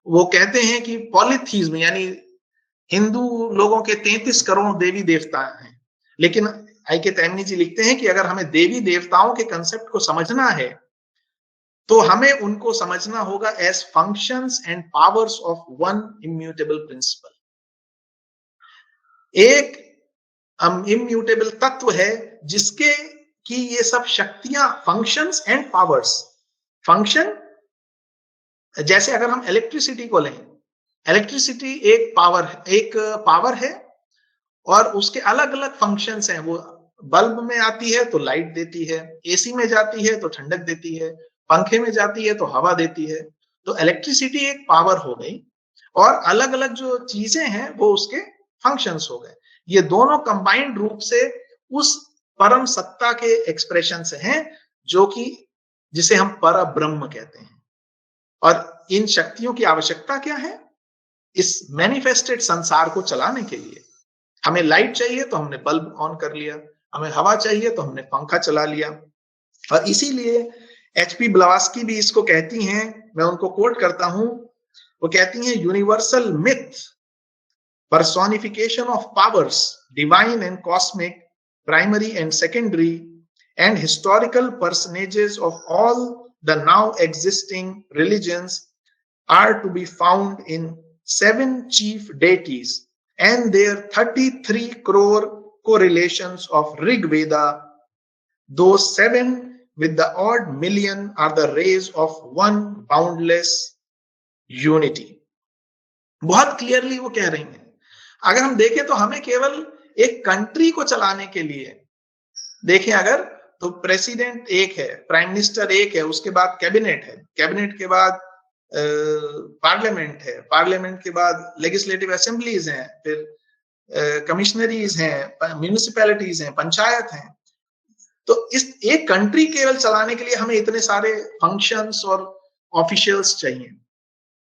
वो कहते हैं कि पॉलीथीज्म, यानी हिंदू लोगों के 33 करोड़ देवी देवता हैं, लेकिन आई के तैमनी जी लिखते हैं कि अगर हमें देवी देवताओं के कंसेप्ट को समझना है तो हमें उनको समझना होगा as functions and powers of one immutable principle. एक इम्यूटेबल तत्व है जिसके कि ये सब शक्तियां, फंक्शंस एंड पावर्स। फंक्शन, जैसे अगर हम इलेक्ट्रिसिटी को लें, इलेक्ट्रिसिटी एक पावर है और उसके अलग अलग फंक्शंस हैं। वो बल्ब में आती है तो लाइट देती है, एसी में जाती है तो ठंडक देती है, पंखे में जाती है तो हवा देती है। तो इलेक्ट्रिसिटी एक पावर हो गई और अलग अलग जो चीजें हैं वो उसके फंक्शंस हो गए। ये दोनों कंबाइंड रूप से उस परम सत्ता के एक्सप्रेशन से हैं जो कि जिसे हम पर ब्रह्म कहते हैं। और इन शक्तियों की आवश्यकता क्या है इस मैनिफेस्टेड संसार को चलाने के लिए? हमें लाइट चाहिए तो हमने बल्ब ऑन कर लिया, हमें हवा चाहिए तो हमने पंखा चला लिया। और इसीलिए एचपी ब्लावास्की भी इसको कहती हैं, मैं उनको कोट करता हूं, वो कहती हैं universal myth, personification of powers, divine and cosmic, primary and secondary, and historical personages of all the now existing religions are to be found in 7 chief deities and their 33 crore correlations of Rig Veda. Those 7 with the odd million are the rays of one boundless unity. बहुत क्लियरली वो कह रही हैं। अगर हम देखें तो हमें केवल एक कंट्री को चलाने के लिए देखें अगर, तो प्रेसिडेंट एक है, प्राइम मिनिस्टर एक है, उसके बाद कैबिनेट है, कैबिनेट के बाद पार्लियामेंट है, पार्लियामेंट के बाद लेजिस्लेटिव असेंबलीज हैं, फिर कमिश्नरीज हैं, म्यूनिसिपैलिटीज हैं, पंचायत हैं। तो इस एक कंट्री केवल चलाने के लिए हमें इतने सारे फंक्शंस और ऑफिशियल्स चाहिए।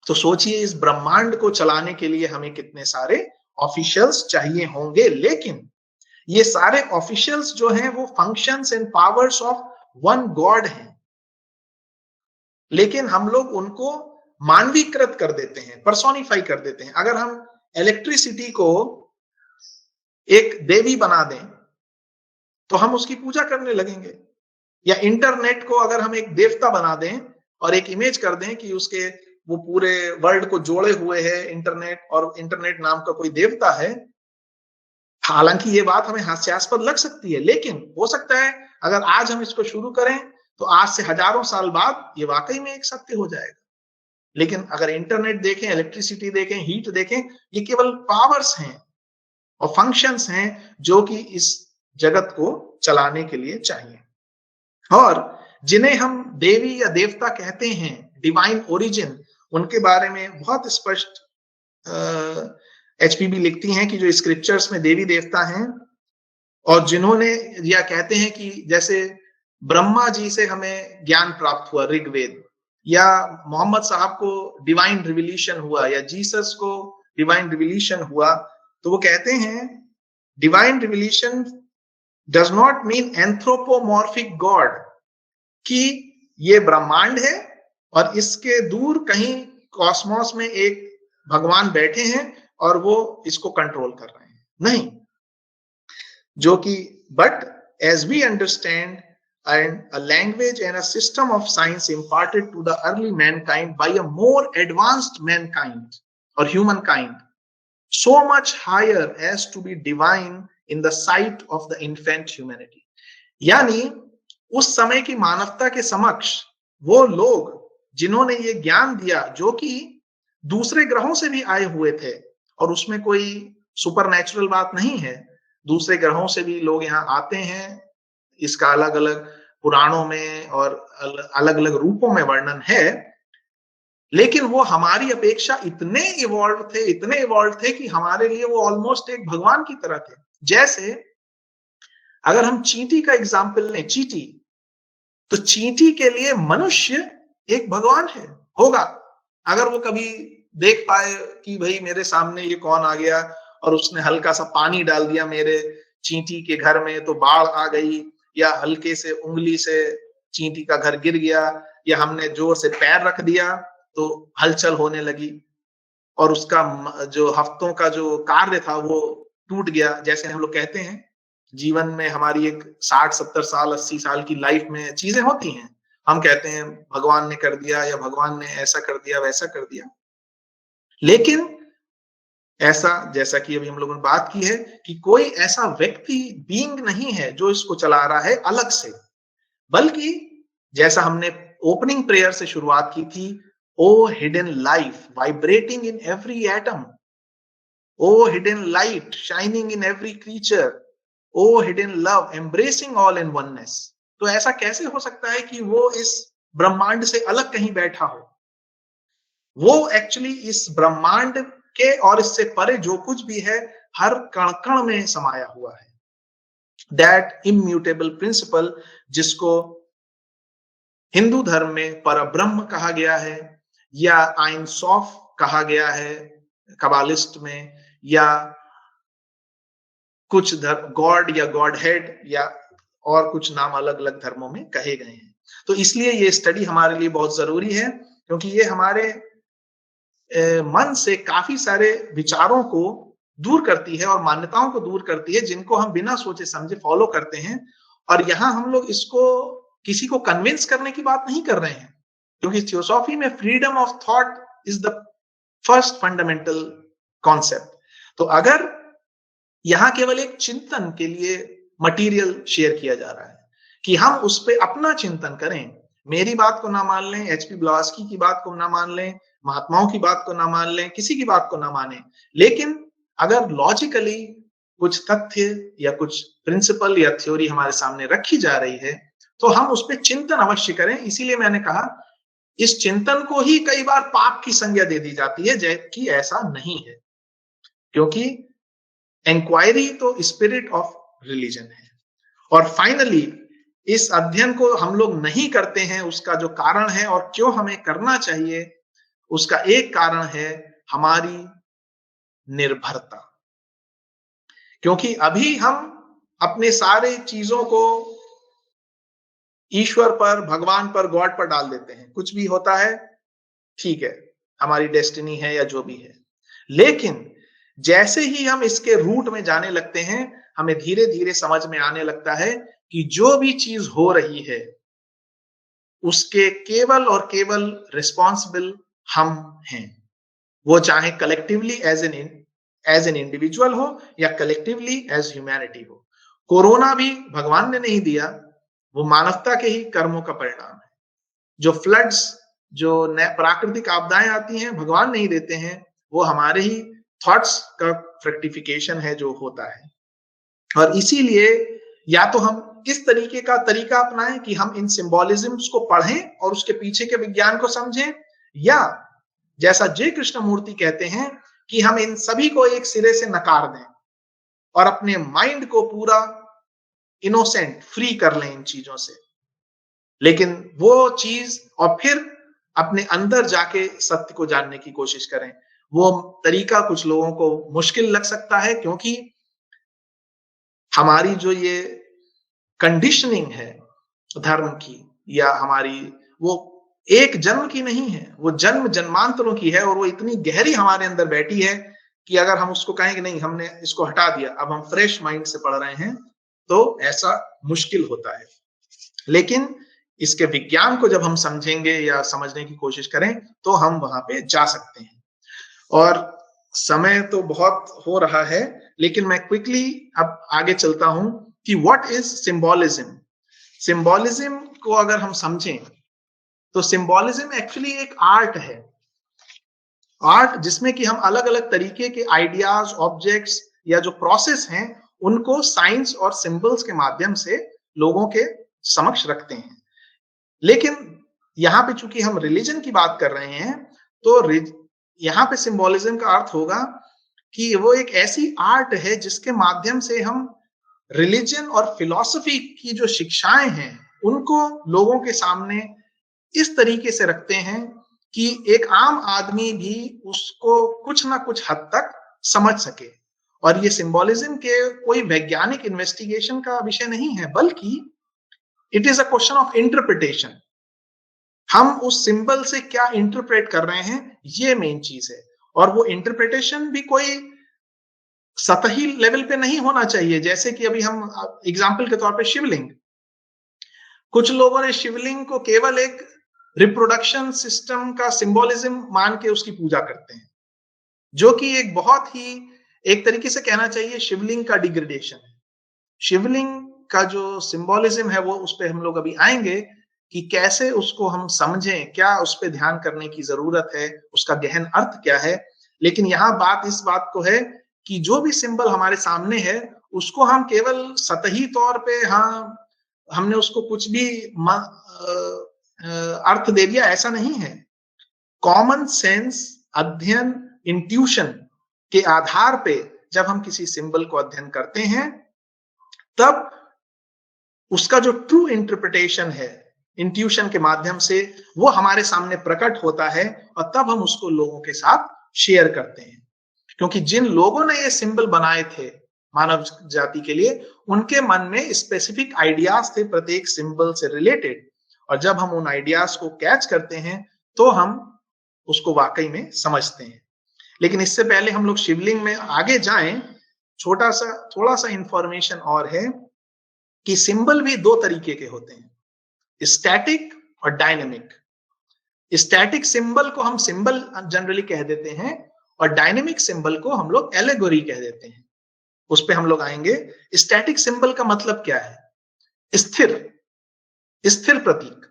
तो सोचिए इस ब्रह्मांड को चलाने के लिए हमें कितने सारे ऑफिशियल्स चाहिए होंगे। लेकिन ये सारे ऑफिशियल्स जो हैं वो functions and powers of one God हैं, लेकिन हम लोग उनको मानवीकृत कर देते हैं, पर्सोनिफाई कर देते हैं। अगर हम इलेक्ट्रिसिटी को एक देवी बना दें तो हम उसकी पूजा करने लगेंगे, या इंटरनेट को अगर हम एक देवता बना दें और एक इमेज कर दें कि उसके वो पूरे वर्ल्ड को जोड़े हुए है इंटरनेट, और इंटरनेट नाम का कोई देवता है। हालांकि ये बात हमें हास्यास्पद लग सकती है, लेकिन हो सकता है अगर आज हम इसको शुरू करें तो आज से हजारों साल बाद ये वाकई में एक सत्य हो जाएगा। लेकिन अगर इंटरनेट देखें, इलेक्ट्रिसिटी देखें, हीट देखें, ये केवल पावर्स हैं और फंक्शंस हैं जो कि इस जगत को चलाने के लिए चाहिए। और जिन्हें हम देवी या देवता कहते हैं, डिवाइन ओरिजिन, उनके बारे में बहुत स्पष्ट एचपीबी लिखती हैं कि जो स्क्रिप्चर्स में देवी देवता हैं और जिन्होंने, या कहते हैं कि जैसे ब्रह्मा जी से हमें ज्ञान प्राप्त हुआ ऋग्वेद, या मोहम्मद साहब को डिवाइन रिविलेशन हुआ, या जीसस को डिवाइन रिविलेशन हुआ, तो वो कहते हैं divine revelation does not mean anthropomorphic God, कि ये ब्रह्मांड है और इसके दूर कहीं कॉस्मोस में एक भगवान बैठे हैं और वो इसको कंट्रोल कर रहे हैं, नहीं। जो कि but as we understand, and a language and a system of science imparted to the early mankind by a more advanced mankind or humankind, so much higher as to be divine in the sight of the infant humanity. यानी उस समय की मानवता के समक्ष वो लोग जिन्होंने ये ज्ञान दिया, जो कि दूसरे ग्रहों से भी आए हुए थे, और उसमें कोई सुपरनैचुरल बात नहीं है, दूसरे ग्रहों से भी लोग यहाँ आते हैं, इसका अलग अलग पुराणों में और अलग अलग रूपों में वर्णन है, लेकिन वो हमारी अपेक्षा इतने इवॉल्व थे कि हमारे लिए वो ऑलमोस्ट एक भगवान की तरह थे। जैसे अगर हम चींटी का एग्जाम्पल लें, चींटी, तो चींटी के लिए मनुष्य एक भगवान है, होगा। अगर वो कभी देख पाए कि भाई मेरे सामने ये कौन आ गया और उसने हल्का सा पानी डाल दिया मेरे चींटी के घर में तो बाढ़ आ गई, या हल्के से उंगली से चींटी का घर गिर गया, या हमने जोर से पैर रख दिया तो हलचल होने लगी और उसका जो हफ्तों का जो कार्य था वो टूट गया। जैसे हम लोग कहते हैं जीवन में हमारी एक 60-70 साल 80 साल की लाइफ में चीजें होती हैं, हम कहते हैं भगवान ने कर दिया, या भगवान ने ऐसा कर दिया, वैसा कर दिया। लेकिन ऐसा, जैसा कि अभी हम लोगों ने बात की है, कि कोई ऐसा व्यक्ति बीइंग नहीं है जो इसको चला रहा है अलग से, बल्कि जैसा हमने ओपनिंग प्रेयर से शुरुआत की थी, O hidden life vibrating in every atom, O hidden light shining in every creature, O hidden love embracing all in oneness. तो ऐसा कैसे हो सकता है कि वो इस ब्रह्मांड से अलग कहीं बैठा हो? वो एक्चुअली इस ब्रह्मांड के और इससे परे जो कुछ भी है हर कण कण में समाया हुआ है। दैट इम्यूटेबल प्रिंसिपल, जिसको हिंदू धर्म में परब्रह्म कहा गया है, या आइन सॉफ कहा गया है कबालिस्ट में, या कुछ गॉड या गॉड हेड, या और कुछ नाम अलग अलग धर्मों में कहे गए हैं। तो इसलिए ये स्टडी हमारे लिए बहुत जरूरी है, क्योंकि ये हमारे मन से काफी सारे विचारों को दूर करती है और मान्यताओं को दूर करती है, जिनको हम बिना सोचे समझे फॉलो करते हैं। और यहाँ हम लोग इसको किसी को कन्विंस करने की बात नहीं कर रहे हैं, क्योंकि थियोसॉफी में freedom of thought is the first fundamental concept. तो अगर यहाँ केवल एक चिंतन के लिए मटेरियल शेयर किया जा रहा है कि हम उस पर अपना चिंतन करें, मेरी बात को ना मान लें, एचपी ब्लावस्की की बात को ना मान लें, महात्माओं की बात को ना मान लें, किसी की बात को ना माने, लेकिन अगर लॉजिकली कुछ तथ्य या कुछ प्रिंसिपल या थ्योरी हमारे सामने रखी जा रही है तो हम उस पर चिंतन अवश्य करें। इसीलिए मैंने कहा इस चिंतन को ही कई बार पाप की संज्ञा दे दी जाती है, जबकि ऐसा नहीं है, क्योंकि इंक्वायरी तो स्पिरिट ऑफ रिलीजन है। और फाइनली इस अध्ययन को हम लोग नहीं करते हैं, उसका जो कारण है और क्यों हमें करना चाहिए, उसका एक कारण है हमारी निर्भरता। क्योंकि अभी हम अपने सारे चीजों को ईश्वर पर, भगवान पर, गॉड पर डाल देते हैं। कुछ भी होता है ठीक है, हमारी डेस्टिनी है या जो भी है, लेकिन जैसे ही हम इसके रूट में जाने लगते हैं हमें धीरे धीरे समझ में आने लगता है कि जो भी चीज हो रही है उसके केवल और केवल रिस्पॉन्सिबल हम हैं। वो चाहे कलेक्टिवली एज एन इंडिविजुअल हो या कलेक्टिवली एज ह्यूमैनिटी हो। कोरोना भी भगवान ने नहीं दिया, वो मानवता के ही कर्मों का परिणाम है। जो फ्लड्स, जो प्राकृतिक आपदाएं आती हैं, भगवान नहीं देते हैं, वो हमारे ही थॉट्स का फ्रैक्टिफिकेशन है जो होता है। और इसीलिए या तो हम इस तरीके का तरीका अपनाएं कि हम इन सिंबॉलिज्म्स को पढ़ें और उसके पीछे के विज्ञान को समझें, या जैसा जय कृष्णमूर्ति कहते हैं कि हम इन सभी को एक सिरे से नकार दें और अपने माइंड को पूरा इनोसेंट फ्री कर लें इन चीजों से। लेकिन वो चीज और फिर अपने अंदर जाके सत्य को जानने की कोशिश करें, वो तरीका कुछ लोगों को मुश्किल लग सकता है, क्योंकि हमारी जो ये कंडीशनिंग है धर्म की, या हमारी वो एक जन्म की नहीं है, वो जन्म जन्मांतरों की है, और वो इतनी गहरी हमारे अंदर बैठी है कि अगर हम उसको कहें कि नहीं हमने इसको हटा दिया, अब हम फ्रेश माइंड से पढ़ रहे हैं, तो ऐसा मुश्किल होता है। लेकिन इसके विज्ञान को जब हम समझेंगे या समझने की कोशिश करें तो हम वहां पे जा सकते हैं। और समय तो बहुत हो रहा है, लेकिन मैं क्विकली अब आगे चलता हूं कि व्हाट इज सिंबोलिज्म। सिंबोलिज्म को अगर हम समझें तो सिंबोलिज्म एक्चुअली एक आर्ट है, आर्ट जिसमें कि हम अलग अलग तरीके के आइडियाज, ऑब्जेक्ट्स या जो प्रोसेस हैं उनको साइंस और सिंबल्स के माध्यम से लोगों के समक्ष रखते हैं। लेकिन यहाँ पे चूंकि हम रिलीजन की बात कर रहे हैं तो यहाँ पे सिंबोलिज्म का अर्थ होगा कि वो एक ऐसी आर्ट है जिसके माध्यम से हम रिलीजन और फिलॉसफी की जो शिक्षाएं हैं उनको लोगों के सामने इस तरीके से रखते हैं कि एक आम आदमी भी उसको कुछ ना कुछ हद तक समझ सके। और ये सिंबोलिज्म के कोई वैज्ञानिक इन्वेस्टिगेशन का विषय नहीं है, बल्कि it is a question of interpretation. हम उस सिंबल से क्या इंटरप्रेट कर रहे हैं, ये मेन चीज है। और वो इंटरप्रिटेशन भी कोई सतही लेवल पे नहीं होना चाहिए। जैसे कि अभी हम एग्जाम्पल के तौर पे शिवलिंग, कुछ लोगों ने शिवलिंग को केवल एक रिप्रोडक्शन सिस्टम का सिंबोलिज्म मान के उसकी पूजा करते हैं, जो कि एक बहुत ही, एक तरीके से कहना चाहिए, शिवलिंग का डिग्रेडेशन है। शिवलिंग का जो सिंबोलिज्म है वो उस पर हम लोग अभी आएंगे कि कैसे उसको हम समझें, क्या उस पर ध्यान करने की जरूरत है, उसका गहन अर्थ क्या है। लेकिन यहाँ बात इस बात को है कि जो भी सिंबल हमारे सामने है उसको हम केवल सतही तौर पे, हाँ हमने उसको कुछ भी अर्थ दे दिया, ऐसा नहीं है। कॉमन सेंस, अध्ययन, इंट्यूशन के आधार पे जब हम किसी सिंबल को अध्ययन करते हैं तब उसका जो ट्रू इंटरप्रिटेशन है इंट्यूशन के माध्यम से वो हमारे सामने प्रकट होता है और तब हम उसको लोगों के साथ शेयर करते हैं। क्योंकि जिन लोगों ने ये सिंबल बनाए थे मानव जाति के लिए, उनके मन में स्पेसिफिक आइडियाज थे प्रत्येक सिंबल से रिलेटेड, और जब हम उन आइडियाज को कैच करते हैं तो हम उसको वाकई में समझते हैं। लेकिन इससे पहले हम लोग शिवलिंग में आगे जाएं, थोड़ा सा इंफॉर्मेशन और है कि सिंबल भी दो तरीके के होते हैं, स्टैटिक और डायनेमिक। स्टैटिक सिंबल को हम सिंबल जनरली कह देते हैं और डायनेमिक सिंबल को हम लोग एलेगोरी कह देते हैं। उस पे हम लोग आएंगे। स्टैटिक सिंबल का मतलब क्या है? स्थिर, स्थिर प्रतीक।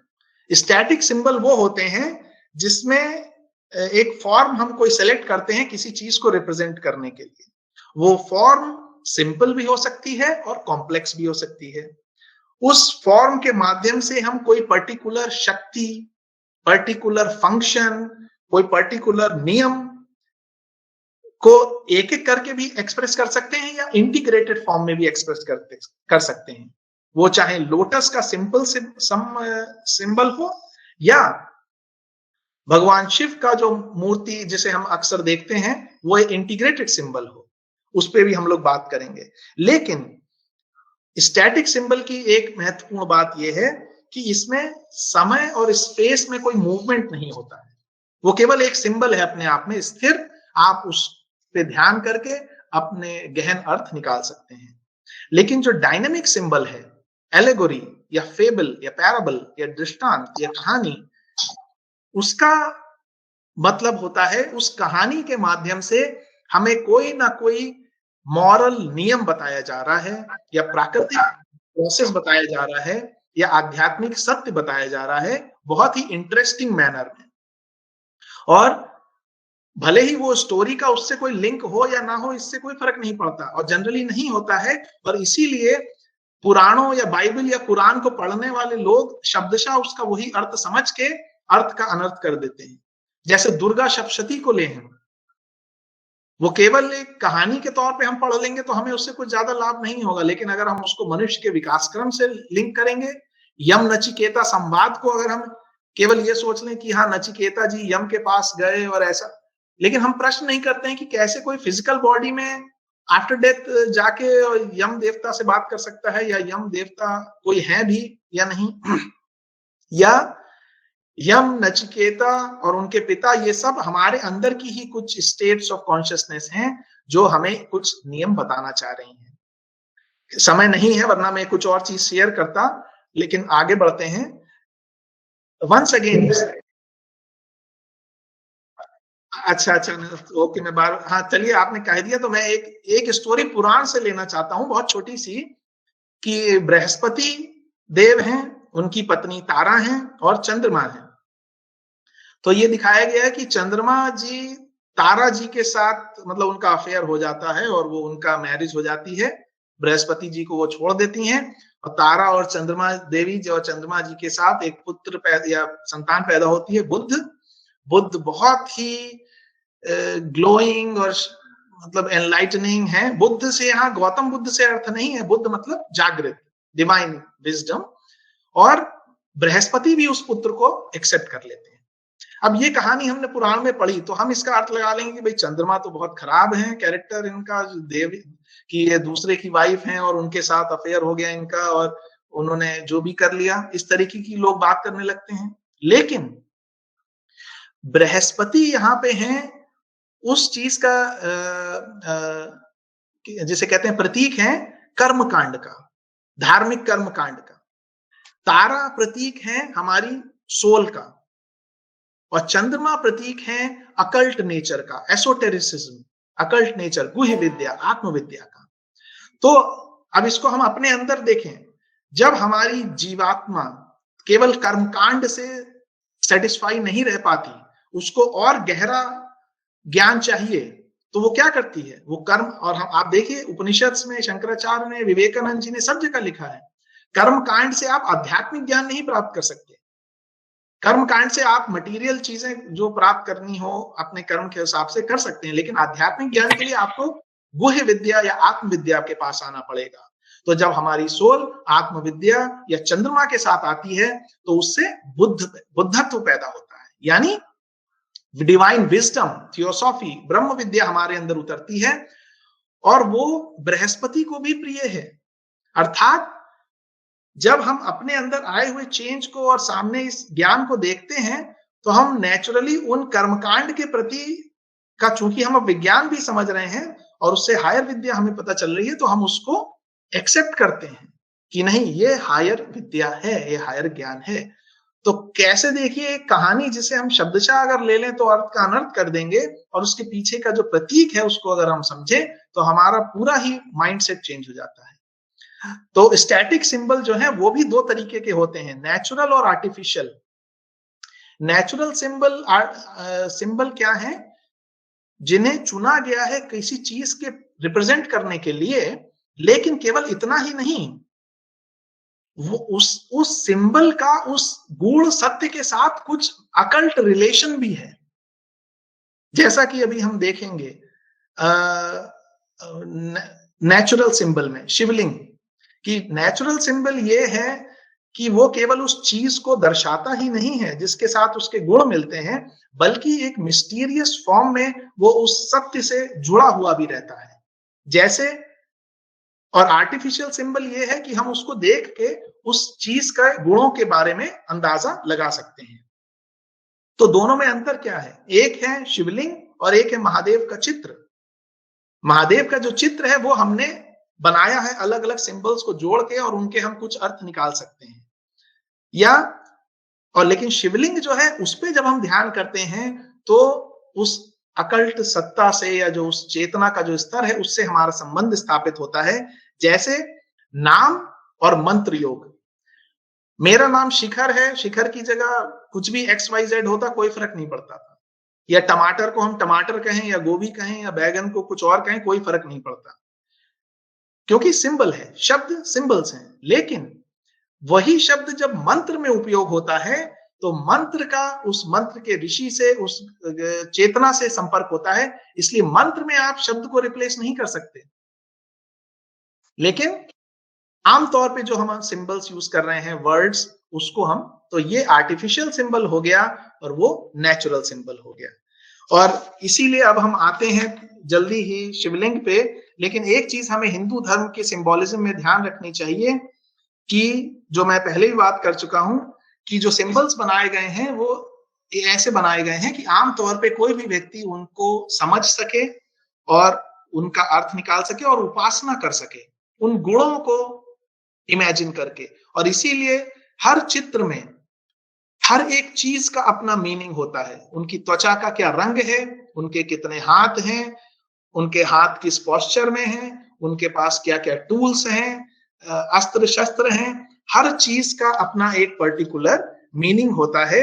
स्टैटिक सिंबल वो होते हैं जिसमें एक फॉर्म हम कोई सेलेक्ट करते हैं किसी चीज को रिप्रेजेंट करने के लिए। वो फॉर्म सिंपल भी हो सकती है और कॉम्प्लेक्स भी हो सकती है। उस फॉर्म के माध्यम से हम कोई पर्टिकुलर शक्ति, पर्टिकुलर फंक्शन, कोई पर्टिकुलर नियम को एक एक करके भी एक्सप्रेस कर सकते हैं या इंटीग्रेटेड फॉर्म में भी एक्सप्रेस कर सकते हैं। वो चाहे लोटस का सिंपल सिंबल हो या भगवान शिव का जो मूर्ति जिसे हम अक्सर देखते हैं वो एक इंटीग्रेटेड सिंबल हो, उस पर भी हम लोग बात करेंगे। लेकिन स्टैटिक सिंबल की एक महत्वपूर्ण बात यह है कि इसमें समय और स्पेस में कोई मूवमेंट नहीं होता है। वो केवल एक सिंबल है अपने आप में स्थिर। आप उस पे ध्यान करके अपने गहन अर्थ निकाल सकते हैं। लेकिन जो डायनेमिक सिंबल है, एलेगोरी या फेबल या पैराबल या दृष्टांत या कहानी, उसका मतलब होता है उस कहानी के माध्यम से हमें कोई ना कोई मॉरल नियम बताया जा रहा है या प्राकृतिक प्रोसेस बताया जा रहा है या आध्यात्मिक सत्य बताया जा रहा है बहुत ही इंटरेस्टिंग मैनर में। और भले ही वो स्टोरी का उससे कोई लिंक हो या ना हो, इससे कोई फर्क नहीं पड़ता और जनरली नहीं होता है। और इसीलिए पुराणों या बाइबल या कुरान को पढ़ने वाले लोग शब्दशः उसका वही अर्थ समझ के अर्थ का अनर्थ कर देते हैं। जैसे दुर्गा सप्तशती को ले हैं, वो केवल एक कहानी के तौर पे हम पढ़ लेंगे तो हमें उससे कुछ ज्यादा लाभ नहीं होगा। लेकिन अगर हम उसको मनुष्य के विकास क्रम से लिंक करेंगे, यम नचिकेता संवाद को अगर हम केवल ये सोच लें कि हाँ नचिकेता जी यम के पास गए और ऐसा, लेकिन हम प्रश्न नहीं करते हैं कि कैसे कोई फिजिकल बॉडी में आफ्टर डेथ जाके यम देवता से बात कर सकता है या यम देवता कोई है भी या नहीं, या यम, नचिकेता और उनके पिता, ये सब हमारे अंदर की ही कुछ स्टेट्स ऑफ कॉन्शियसनेस हैं जो हमें कुछ नियम बताना चाह रही हैं। समय नहीं है वरना मैं कुछ और चीज शेयर करता, लेकिन आगे बढ़ते हैं। वंस अगेन, अच्छा अच्छा, ओके, मैं बार, हाँ चलिए, आपने कह दिया तो मैं एक स्टोरी पुराण से लेना चाहता हूँ, बहुत छोटी सी, कि बृहस्पति देव हैं, उनकी पत्नी तारा हैं और चंद्रमा है। तो ये दिखाया गया है कि चंद्रमा जी तारा जी के साथ मतलब उनका अफेयर हो जाता है और वो उनका मैरिज हो जाती है, बृहस्पति जी को वो छोड़ देती हैं और तारा और चंद्रमा देवी जी और चंद्रमा जी के साथ एक पुत्र या संतान पैदा होती है, बुद्ध। बुद्ध बहुत ही ग्लोइंग और मतलब एनलाइटनिंग है। बुद्ध से यहाँ गौतम बुद्ध से अर्थ नहीं है, बुद्ध मतलब जागृत, डिवाइन विजडम। और बृहस्पति भी उस पुत्र को एक्सेप्ट कर लेते हैं। अब ये कहानी हमने पुराण में पढ़ी तो हम इसका अर्थ लगा लेंगे कि भाई चंद्रमा तो बहुत खराब है कैरेक्टर इनका, देव की ये दूसरे की वाइफ हैं और उनके साथ अफेयर हो गया इनका और उन्होंने जो भी कर लिया, इस तरीके की लोग बात करने लगते हैं। लेकिन बृहस्पति यहाँ पे हैं उस चीज का जिसे कहते हैं प्रतीक है कर्म कांड का, धार्मिक कर्म कांड का। तारा प्रतीक है हमारी सोल का और चंद्रमा प्रतीक है अकल्ट नेचर का, एसोटेरिसिज्म, अकल्ट नेचर, गुह्य विद्या, आत्मविद्या का। तो अब इसको हम अपने अंदर देखें, जब हमारी जीवात्मा केवल कर्मकांड से सेटिस्फाई नहीं रह पाती, उसको और गहरा ज्ञान चाहिए, तो वो क्या करती है, वो कर्म। और हम आप देखिए उपनिषद में शंकराचार्य ने, विवेकानंद जी ने सब जगह लिखा है, कर्म कांड से आप आध्यात्मिक ज्ञान नहीं प्राप्त कर सकते। कर्म कांड से आप मटेरियल चीजें जो प्राप्त करनी हो अपने कर्म के हिसाब से कर सकते हैं, लेकिन आध्यात्मिक ज्ञान के लिए आपको गुह्य विद्या या आत्मविद्या के पास आना पड़ेगा। तो जब हमारी सोल आत्मविद्या या चंद्रमा के साथ आती है तो उससे बुद्धत्व पैदा होता है, यानी डिवाइन विजडम, थियोसॉफी, ब्रह्म विद्या हमारे अंदर उतरती है और वो बृहस्पति को भी प्रिय है। अर्थात जब हम अपने अंदर आए हुए चेंज को और सामने इस ज्ञान को देखते हैं तो हम नेचुरली उन कर्मकांड के प्रति का, चूंकि हम अब विज्ञान भी समझ रहे हैं और उससे हायर विद्या हमें पता चल रही है, तो हम उसको एक्सेप्ट करते हैं कि नहीं, ये हायर विद्या है, ये हायर ज्ञान है। तो कैसे, देखिए एक कहानी जिसे हम शब्दशः अगर ले लें तो अर्थ का अनर्थ कर देंगे और उसके पीछे का जो प्रतीक है उसको अगर हम समझे तो हमारा पूरा ही माइंडसेट चेंज हो जाता है। तो स्टैटिक सिंबल जो है वो भी दो तरीके के होते हैं, नेचुरल और आर्टिफिशियल। नेचुरल सिंबल क्या है, जिन्हें चुना गया है किसी चीज के रिप्रेजेंट करने के लिए, लेकिन केवल इतना ही नहीं, वो उस सिंबल का उस गूढ़ सत्य के साथ कुछ अकल्ट रिलेशन भी है। जैसा कि अभी हम देखेंगे नेचुरल सिंबल में शिवलिंग कि नेचुरल सिंबल ये है कि वो केवल उस चीज को दर्शाता ही नहीं है जिसके साथ उसके गुण मिलते हैं, बल्कि एक मिस्टीरियस फॉर्म में वो उस सत्य से जुड़ा हुआ भी रहता है। जैसे, और आर्टिफिशियल सिंबल ये है कि हम उसको देख के उस चीज का गुणों के बारे में अंदाजा लगा सकते हैं। तो दोनों में अंतर क्या है, एक है शिवलिंग और एक है महादेव का चित्र। महादेव का जो चित्र है वो हमने बनाया है अलग अलग सिंबल्स को जोड़ के और उनके हम कुछ अर्थ निकाल सकते हैं, या और लेकिन शिवलिंग जो है उस पे जब हम ध्यान करते हैं तो उस अकल्ट सत्ता से या जो उस चेतना का जो स्तर है उससे हमारा संबंध स्थापित होता है। जैसे नाम और मंत्र योग, मेरा नाम शिखर है, शिखर की जगह कुछ भी XYZ होता कोई फर्क नहीं पड़ता था, या टमाटर को हम टमाटर कहें या गोभी कहें या बैगन को कुछ और कहें, कोई फर्क नहीं पड़ता, क्योंकि सिंबल है, शब्द सिंबल्स हैं। लेकिन वही शब्द जब मंत्र में उपयोग होता है तो मंत्र का उस मंत्र के ऋषि से, उस चेतना से संपर्क होता है, इसलिए मंत्र में आप शब्द को रिप्लेस नहीं कर सकते। लेकिन आमतौर पे जो हम सिंबल्स यूज कर रहे हैं, वर्ड्स, उसको हम, तो ये आर्टिफिशियल सिंबल हो गया और वो नेचुरल सिंबल हो गया। और इसीलिए अब हम आते हैं जल्दी ही शिवलिंग पे। लेकिन एक चीज हमें हिंदू धर्म के सिंबोलिज्म में ध्यान रखनी चाहिए कि जो मैं पहले भी बात कर चुका हूं कि जो सिंबल्स बनाए गए हैं वो ऐसे बनाए गए हैं कि आमतौर पे कोई भी व्यक्ति उनको समझ सके और उनका अर्थ निकाल सके और उपासना कर सके। उन गुणों को इमेजिन करके। और इसीलिए हर चित्र में हर एक चीज का अपना मीनिंग होता है। उनकी त्वचा का क्या रंग है, उनके कितने हाथ हैं, उनके हाथ किस पोस्चर में हैं, उनके पास क्या क्या टूल्स हैं, अस्त्र शस्त्र हैं, हर चीज का अपना एक पर्टिकुलर मीनिंग होता है।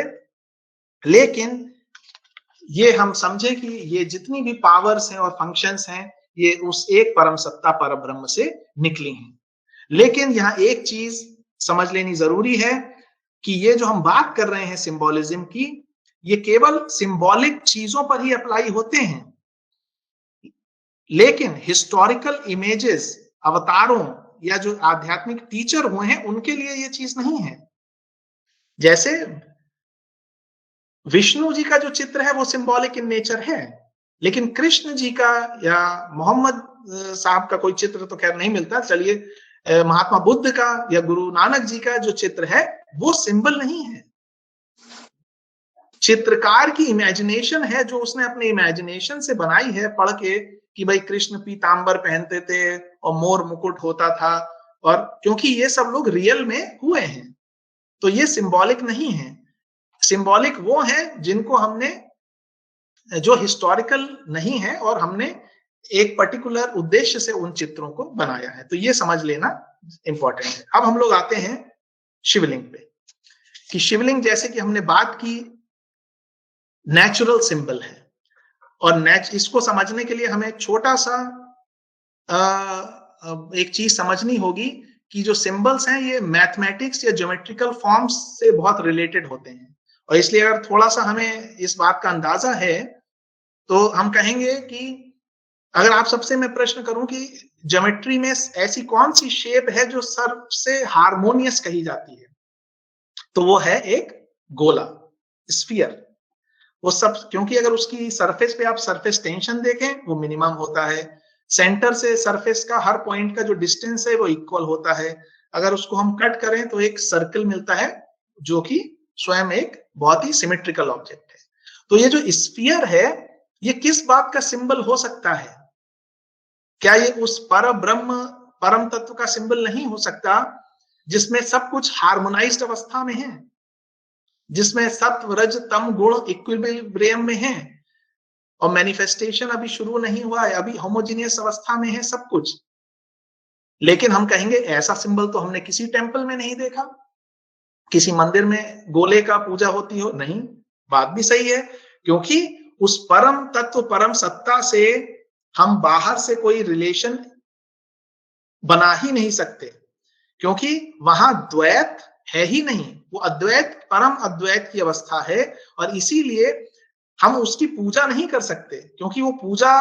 लेकिन ये हम समझे कि ये जितनी भी पावर्स हैं और फंक्शंस हैं, ये उस एक परम सत्ता पर ब्रह्म से निकली हैं। लेकिन यहाँ एक चीज समझ लेनी जरूरी है कि ये जो हम बात कर रहे हैं सिंबोलिज्म की, ये केवल सिंबॉलिक चीजों पर ही अप्लाई होते हैं। लेकिन हिस्टोरिकल इमेजेस, अवतारों या जो आध्यात्मिक टीचर हुए हैं, उनके लिए ये चीज नहीं है। जैसे विष्णु जी का जो चित्र है वो सिंबॉलिक इन नेचर है, लेकिन कृष्ण जी का या मोहम्मद साहब का कोई चित्र तो खैर नहीं मिलता। चलिए महात्मा बुद्ध का या गुरु नानक जी का जो चित्र है वो सिंबल नहीं है। चित्रकार की इमेजिनेशन है, जो उसने अपने इमेजिनेशन से बनाई है पढ़ के कि भाई कृष्ण पीतांबर पहनते थे और मोर मुकुट होता था, और क्योंकि ये सब लोग रियल में हुए हैं, तो ये सिंबॉलिक नहीं है। सिंबॉलिक वो है जिनको हमने, जो हिस्टोरिकल नहीं है और हमने एक पर्टिकुलर उद्देश्य से उन चित्रों को बनाया है। तो ये समझ लेना इंपॉर्टेंट है। अब हम लोग आते हैं शिवलिंग पे, कि शिवलिंग जैसे कि हमने बात की नेचुरल सिंबल है, और इसको समझने के लिए हमें छोटा सा एक चीज समझनी होगी कि जो सिंबल्स हैं ये मैथमेटिक्स या ज्योमेट्रिकल फॉर्म्स से बहुत रिलेटेड होते हैं। और इसलिए अगर थोड़ा सा हमें इस बात का अंदाजा है तो हम कहेंगे कि अगर आप सबसे मैं प्रश्न करूं कि ज्योमेट्री में ऐसी कौन सी शेप है जो सबसे हार्मोनियस कही जाती है, तो वो है एक गोला, स्फीयर। वो सब, क्योंकि अगर उसकी सरफेस पे आप सरफेस टेंशन देखें वो मिनिमम होता है, सेंटर से सरफेस का हर पॉइंट का जो डिस्टेंस है वो इक्वल होता है। अगर उसको हम कट करें तो एक सर्कल मिलता है जो कि स्वयं एक बहुत ही सिमेट्रिकल ऑब्जेक्ट है। तो ये जो स्फीयर है ये किस बात का सिंबल हो सकता है? क्या ये उस पर ब्रह्म, परम तत्व का सिंबल नहीं हो सकता जिसमें सब कुछ हार्मोनाइज्ड अवस्था में है, जिसमें सत्व रज तम गुण इक्विलिब्रियम में है, और मैनिफेस्टेशन अभी शुरू नहीं हुआ है, अभी होमोजीनियस अवस्था में है सब कुछ। लेकिन हम कहेंगे ऐसा सिंबल तो हमने किसी टेंपल में नहीं देखा, किसी मंदिर में गोले का पूजा होती हो नहीं। बात भी सही है, क्योंकि उस परम तत्व, परम सत्ता से हम बाहर से कोई रिलेशन बना ही नहीं सकते, क्योंकि वहां द्वैत है ही नहीं, वो अद्वैत, परम अद्वैत की अवस्था है। और इसीलिए हम उसकी पूजा नहीं कर सकते, क्योंकि वो पूजा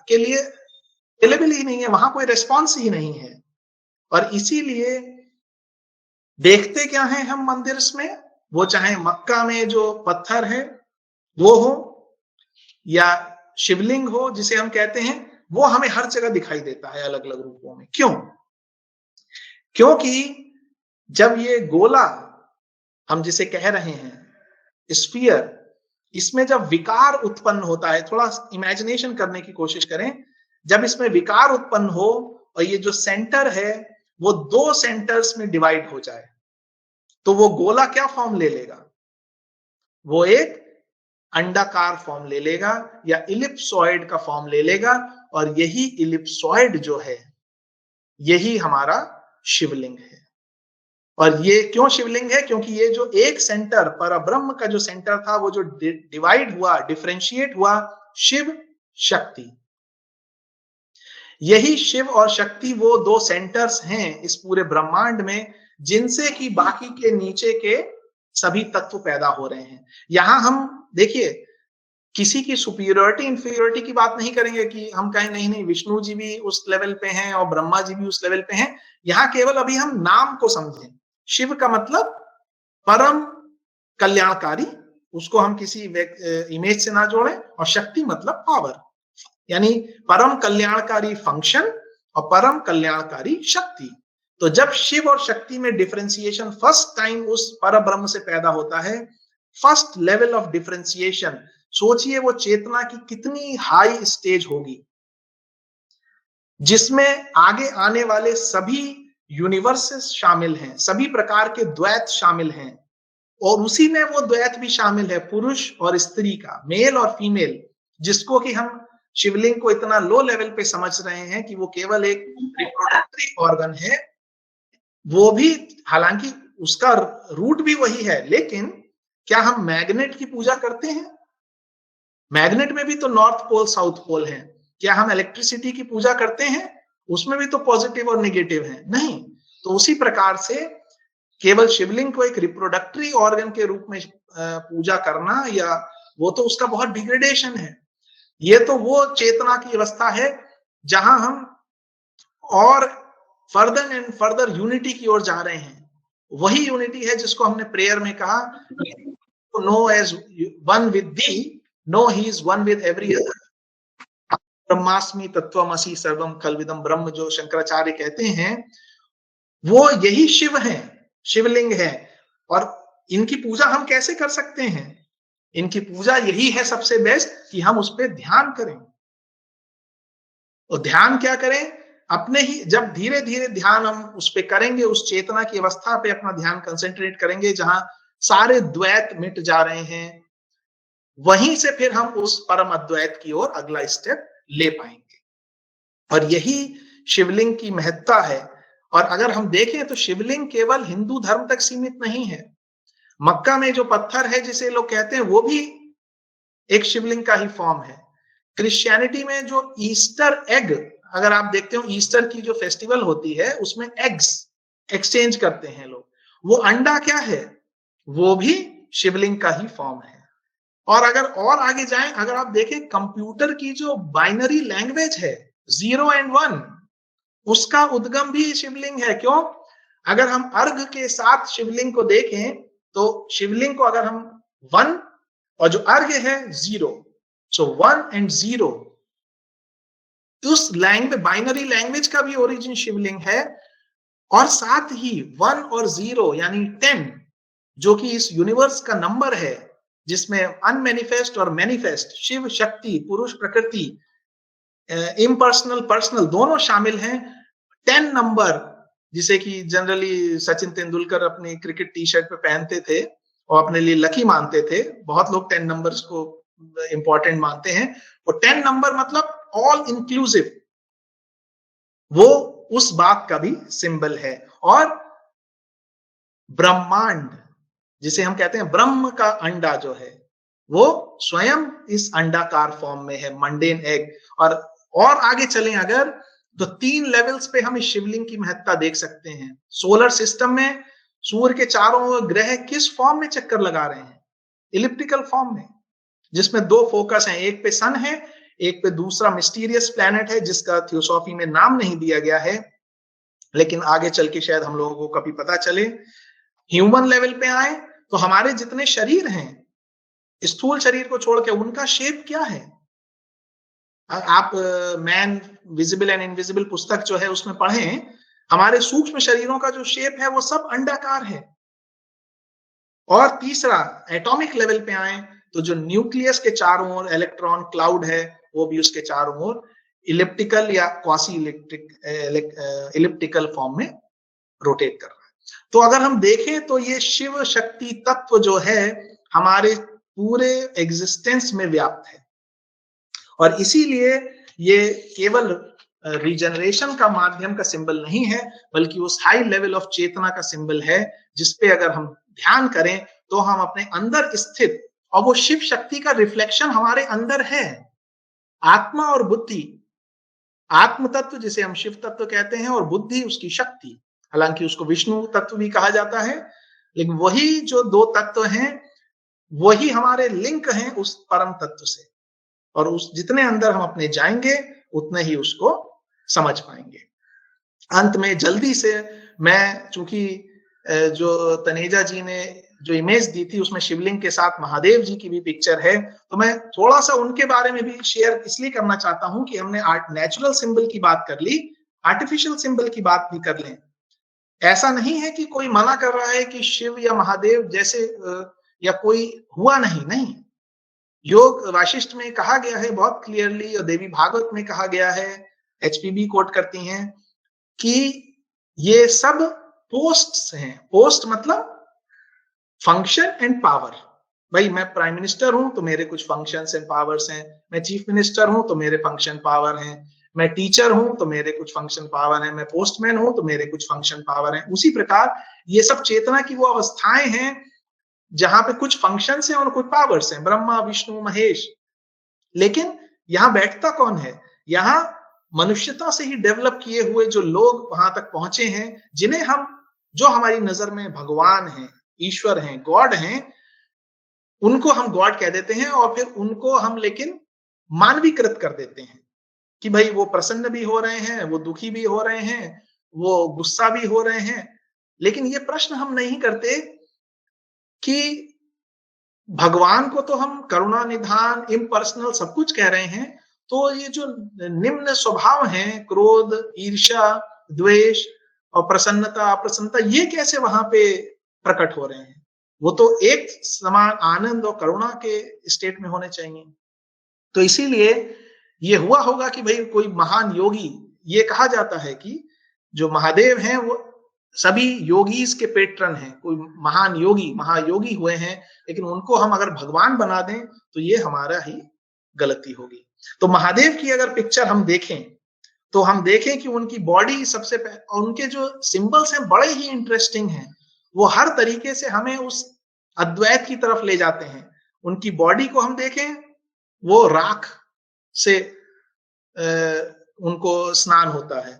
के लिए अवेलेबल ही नहीं है, वहां कोई रेस्पॉन्स ही नहीं है। और इसीलिए देखते क्या है हम मंदिर में, वो चाहे मक्का में जो पत्थर है वो हो या शिवलिंग हो जिसे हम कहते हैं, वो हमें हर जगह दिखाई देता है अलग अलग रूपों में। क्यों? क्योंकि जब ये गोला हम जिसे कह रहे हैं स्फीयर, इसमें जब विकार उत्पन्न होता है, थोड़ा इमेजिनेशन करने की कोशिश करें, जब इसमें विकार उत्पन्न हो और ये जो सेंटर है वो दो सेंटर्स में डिवाइड हो जाए, तो वो गोला क्या फॉर्म ले लेगा? वो एक अंडाकार फॉर्म ले लेगा या इलिप्सॉइड का फॉर्म ले लेगा। और यही इलिप्सॉइड जो है यही हमारा शिवलिंग है। और ये क्यों शिवलिंग है? क्योंकि ये जो एक सेंटर, परब्रह्म का जो सेंटर था, वो जो डिवाइड हुआ, डिफरेंशिएट हुआ, शिव शक्ति, यही शिव और शक्ति वो दो सेंटर्स हैं इस पूरे ब्रह्मांड में, जिनसे कि बाकी के नीचे के सभी तत्व पैदा हो रहे हैं। यहां हम देखिए किसी की सुपीरियरिटी इंफीरियरिटी की बात नहीं करेंगे कि हम कहें नहीं नहीं विष्णु जी भी उस लेवल पे हैं और ब्रह्मा जी भी उस लेवल पे हैं। यहां केवल अभी हम नाम को समझें। शिव का मतलब परम कल्याणकारी, उसको हम किसी इमेज से ना जोड़ें, और शक्ति मतलब पावर, यानी परम कल्याणकारी फंक्शन और परम कल्याणकारी शक्ति। तो जब शिव और शक्ति में डिफरेंशिएशन फर्स्ट टाइम उस परब्रह्म से पैदा होता है, फर्स्ट लेवल ऑफ डिफरेंशिएशन, सोचिए वो चेतना की कितनी हाई स्टेज होगी। जिसमें आगे आने वाले सभी यूनिवर्सेस शामिल हैं, सभी प्रकार के द्वैत शामिल हैं, और उसी में वो द्वैत भी शामिल है पुरुष और स्त्री का, मेल और फीमेल, जिसको कि हम शिवलिंग को इतना लो लेवल पे समझ रहे हैं कि वो केवल एक रिप्रोडक्टरी ऑर्गन है। वो भी, हालांकि उसका रूट भी वही है, लेकिन क्या हम मैग्नेट की पूजा करते हैं? मैग्नेट में भी तो नॉर्थ पोल साउथ पोल है। क्या हम इलेक्ट्रिसिटी की पूजा करते हैं? उसमें भी तो पॉजिटिव और नेगेटिव है। नहीं। तो उसी प्रकार से केवल शिवलिंग को एक रिप्रोडक्टरी ऑर्गन के रूप में पूजा करना, या वो तो उसका बहुत डिग्रेडेशन है। ये तो वो चेतना की अवस्था है जहां हम और फर्दर एंड फर्दर यूनिटी की ओर जा रहे हैं। वही यूनिटी है जिसको हमने प्रेयर में कहा, know as one with thee, know he is one with every other. ब्रह्मास्मि तत्वमसि सर्वम खलविदम ब्रह्म, जो शंकराचार्य कहते हैं, वो यही शिव है, शिवलिंग है। और इनकी पूजा हम कैसे कर सकते हैं? इनकी पूजा यही है सबसे बेस्ट कि हम उस पर ध्यान करें। और ध्यान क्या करें? अपने ही, जब धीरे धीरे ध्यान हम उस पर करेंगे, उस चेतना की अवस्था पे अपना ध्यान कंसेंट्रेट करेंगे जहां सारे द्वैत मिट जा रहे हैं, वहीं से फिर हम उस परम अद्वैत की ओर अगला स्टेप ले पाएंगे। और यही शिवलिंग की महत्ता है। और अगर हम देखें तो शिवलिंग केवल हिंदू धर्म तक सीमित नहीं है। मक्का में जो पत्थर है जिसे लोग कहते हैं, वो भी एक शिवलिंग का ही फॉर्म है। क्रिश्चियनिटी में जो ईस्टर एग, अगर आप देखते हो ईस्टर की जो फेस्टिवल होती है, उसमें एग्स एक्सचेंज करते हैं लोग। वो अंडा क्या है? वो भी शिवलिंग का ही फॉर्म है। और अगर और आगे जाएं, अगर आप देखें कंप्यूटर की जो बाइनरी लैंग्वेज है 0 और 1, उसका उद्गम भी शिवलिंग है। क्यों? अगर हम अर्घ के साथ शिवलिंग को देखें तो शिवलिंग को अगर हम 1 और जो अर्घ है 0, सो 1 एंड 0, उस लैंग्वेज, बाइनरी लैंग्वेज का भी ओरिजिन शिवलिंग है। और साथ ही 1 और 0 यानी 10, जो कि इस यूनिवर्स का नंबर है, जिसमें अनमैनिफेस्ट और मैनिफेस्ट, शिव शक्ति, पुरुष प्रकृति, इम्पर्सनल पर्सनल दोनों शामिल हैं। 10 नंबर, जिसे कि जनरली सचिन तेंदुलकर अपनी क्रिकेट टी शर्ट पे पहनते थे और अपने लिए लकी मानते थे। बहुत लोग 10 नंबर्स को इंपॉर्टेंट मानते हैं। और 10 नंबर मतलब ऑल इंक्लूसिव, वो उस बात का भी सिंबल है। और ब्रह्मांड, जिसे हम कहते हैं ब्रह्म का अंडा जो है, वो स्वयं इस अंडाकार फॉर्म में है, मंडेन एग। और आगे चलें अगर, तो 3 लेवल्स पे हम इस शिवलिंग की महत्ता देख सकते हैं। सोलर सिस्टम में सूर्य के चारों ओर ग्रह किस फॉर्म में चक्कर लगा रहे हैं? इलिप्टिकल फॉर्म में, जिसमें 2 फोकस हैं, एक पे सन है, एक पे दूसरा मिस्टीरियस प्लैनेट है जिसका थियोसॉफी में नाम नहीं दिया गया है, लेकिन आगे चल के शायद हम लोगों को कभी पता चले। ह्यूमन लेवल पे आए तो हमारे जितने शरीर हैं, स्थूल शरीर को छोड़ के, उनका शेप क्या है? आप मैन विजिबल एंड इनविजिबल पुस्तक जो है उसमें पढ़ें, हमारे सूक्ष्म शरीरों का जो शेप है वो सब अंडाकार है। और तीसरा, एटॉमिक लेवल पे आए तो जो न्यूक्लियस के चारों ओर इलेक्ट्रॉन क्लाउड है, वो भी उसके चारों ओर इलिप्टिकल या क्वासी इलिप्टिकल फॉर्म में रोटेट कर रहा है। तो अगर हम देखें तो ये शिव शक्ति तत्व जो है हमारे पूरे एग्जिस्टेंस में व्याप्त है। और इसीलिए ये केवल रीजनरेशन का माध्यम का सिंबल नहीं है, बल्कि उस हाई लेवल ऑफ चेतना का सिंबल है, जिसपे अगर हम ध्यान करें तो हम अपने अंदर स्थित, और वो शिव शक्ति का रिफ्लेक्शन हमारे अंदर है। आत्मा और बुद्धि, आत्म तत्व जिसे हम शिव तत्व कहते हैं, और बुद्धि उसकी शक्ति, हालांकि उसको विष्णु तत्व भी कहा जाता है, लेकिन वही जो 2 तत्व हैं वही हमारे लिंक हैं उस परम तत्व से। और उस जितने अंदर हम अपने जाएंगे उतने ही उसको समझ पाएंगे। अंत में जल्दी से मैं, चूंकि जो तनेजा जी ने जो इमेज दी थी उसमें शिवलिंग के साथ महादेव जी की भी पिक्चर है, तो मैं थोड़ा सा उनके बारे में भी शेयर इसलिए करना चाहता हूं कि हमने नेचुरल सिंबल की बात कर ली, आर्टिफिशियल सिंबल की बात भी कर लें। ऐसा नहीं है कि कोई मना कर रहा है कि शिव या महादेव जैसे या कोई हुआ नहीं। योग वाशिष्ठ में कहा गया है बहुत क्लियरली, और देवी भागवत में कहा गया है, HPB कोट करती हैं कि ये सब पोस्ट्स हैं। पोस्ट मतलब फंक्शन एंड पावर। भाई मैं प्राइम मिनिस्टर हूं तो मेरे कुछ फंक्शंस एंड पावर्स हैं, मैं चीफ मिनिस्टर हूं तो मेरे फंक्शन पावर हैं, मैं टीचर हूं तो मेरे कुछ फंक्शन पावर हैं, मैं पोस्टमैन हूं तो मेरे कुछ फंक्शन पावर हैं। उसी प्रकार ये सब चेतना की वो अवस्थाएं हैं जहां पे कुछ फंक्शंस हैं और कुछ पावर्स हैं, ब्रह्मा विष्णु महेश। लेकिन यहां बैठता कौन है? यहां मनुष्यता से ही डेवलप किए हुए जो लोग वहां तक पहुंचे हैं, जिन्हें हम, जो हमारी नजर में भगवान हैं, ईश्वर हैं, गॉड हैं, उनको हम गॉड कह देते हैं और फिर उनको हम लेकिन मानवीकृत कर देते हैं कि भाई वो प्रसन्न भी हो रहे हैं, वो दुखी भी हो रहे हैं, वो गुस्सा भी हो रहे हैं। लेकिन ये प्रश्न हम नहीं करते कि भगवान को तो हम करुणा निधान इम्पर्सनल सब कुछ कह रहे हैं, तो ये जो निम्न स्वभाव हैं, क्रोध, ईर्ष्या, द्वेष और प्रसन्नता, अप्रसन्नता, ये कैसे वहां पे प्रकट हो रहे हैं? वो तो एक समान आनंद और करुणा के स्टेट में होने चाहिए। तो इसीलिए ये हुआ होगा कि भाई कोई महान योगी, ये कहा जाता है कि जो महादेव हैं वो सभी योगीज के पेट्रन हैं। कोई महान योगी, महायोगी हुए हैं, लेकिन उनको हम अगर भगवान बना दें तो ये हमारा ही गलती होगी। तो महादेव की अगर पिक्चर हम देखें तो हम देखें कि उनकी बॉडी सबसे और उनके जो सिंबल्स हैं बड़े ही इंटरेस्टिंग हैं। वो हर तरीके से हमें उस अद्वैत की तरफ ले जाते हैं। उनकी बॉडी को हम देखें, वो राख से उनको स्नान होता है।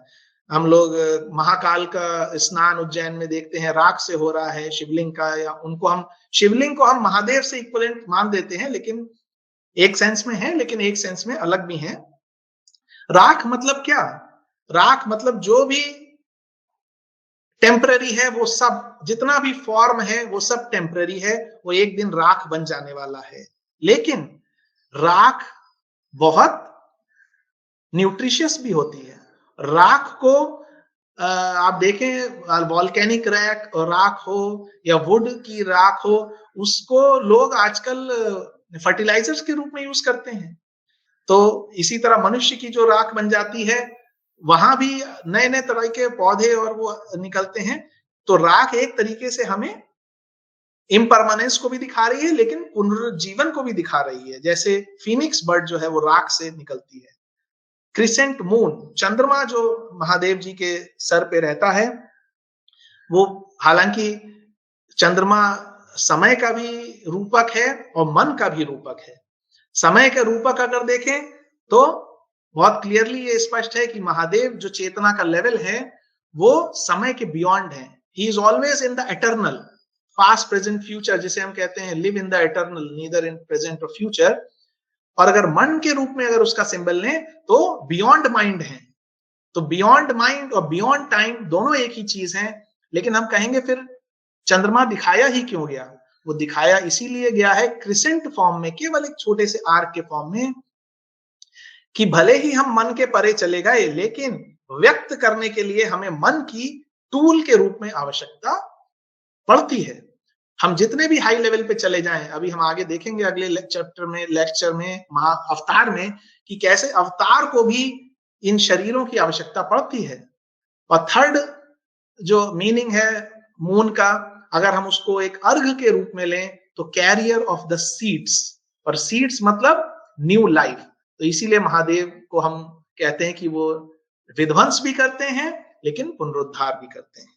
हम लोग महाकाल का स्नान उज्जैन में देखते हैं, राख से हो रहा है शिवलिंग का, या उनको हम, शिवलिंग को हम महादेव से इक्विवेलेंट मान देते हैं, लेकिन एक सेंस में है, लेकिन एक सेंस में अलग भी है। राख मतलब क्या? राख मतलब जो भी टेम्पररी है, वो सब, जितना भी फॉर्म है वो सब टेम्पररी है, वो एक दिन राख बन जाने वाला है। लेकिन राख बहुत न्यूट्रिशियस भी होती है। राख को आप देखें, वॉल्केनिक राख हो या वुड की राख हो, उसको लोग आजकल फर्टिलाइजर्स के रूप में यूज करते हैं। तो इसी तरह मनुष्य की जो राख बन जाती है, वहां भी नए नए तरह के पौधे और वो निकलते हैं। तो राख एक तरीके से हमें इम्परमानेंस को भी दिखा रही है, लेकिन पुनरुज्जीवन को भी दिखा रही है। जैसे फीनिक्स बर्ड जो है वो राख से निकलती है। क्रिसेंट मून, चंद्रमा जो महादेव जी के सर पे रहता है, वो हालांकि चंद्रमा समय का भी रूपक है और मन का भी रूपक है। समय का रूपक अगर देखें तो बहुत क्लियरली ये स्पष्ट है कि महादेव जो चेतना का लेवल है वो समय के बियॉन्ड है। He is always in the eternal, past present future, जिसे हम कहते हैं live in the eternal, neither in present और फ्यूचर। और अगर मन के रूप में अगर उसका सिंबल लें तो बियॉन्ड माइंड है। तो बियॉन्ड माइंड और बियॉन्ड टाइम दोनों एक ही चीज है। लेकिन हम कहेंगे फिर चंद्रमा दिखाया ही क्यों गया? वो दिखाया इसीलिए गया है क्रिसेंट फॉर्म में, केवल एक छोटे से आर्क के फॉर्म में, कि भले ही हम मन के परे चले गए, लेकिन व्यक्त करने के लिए हमें मन की टूल के रूप में आवश्यकता पड़ती है। हम जितने भी हाई लेवल पे चले जाएं, अभी हम आगे देखेंगे अगले लेक्चर में अवतार में, कि कैसे अवतार को भी इन शरीरों की आवश्यकता पड़ती है। और थर्ड जो मीनिंग है मून का, अगर हम उसको एक अर्घ के रूप में लें तो कैरियर ऑफ द सीड्स, और सीड्स मतलब न्यू लाइफ। तो इसीलिए महादेव को हम कहते हैं कि वो विध्वंस भी करते हैं लेकिन पुनरुद्धार भी करते हैं।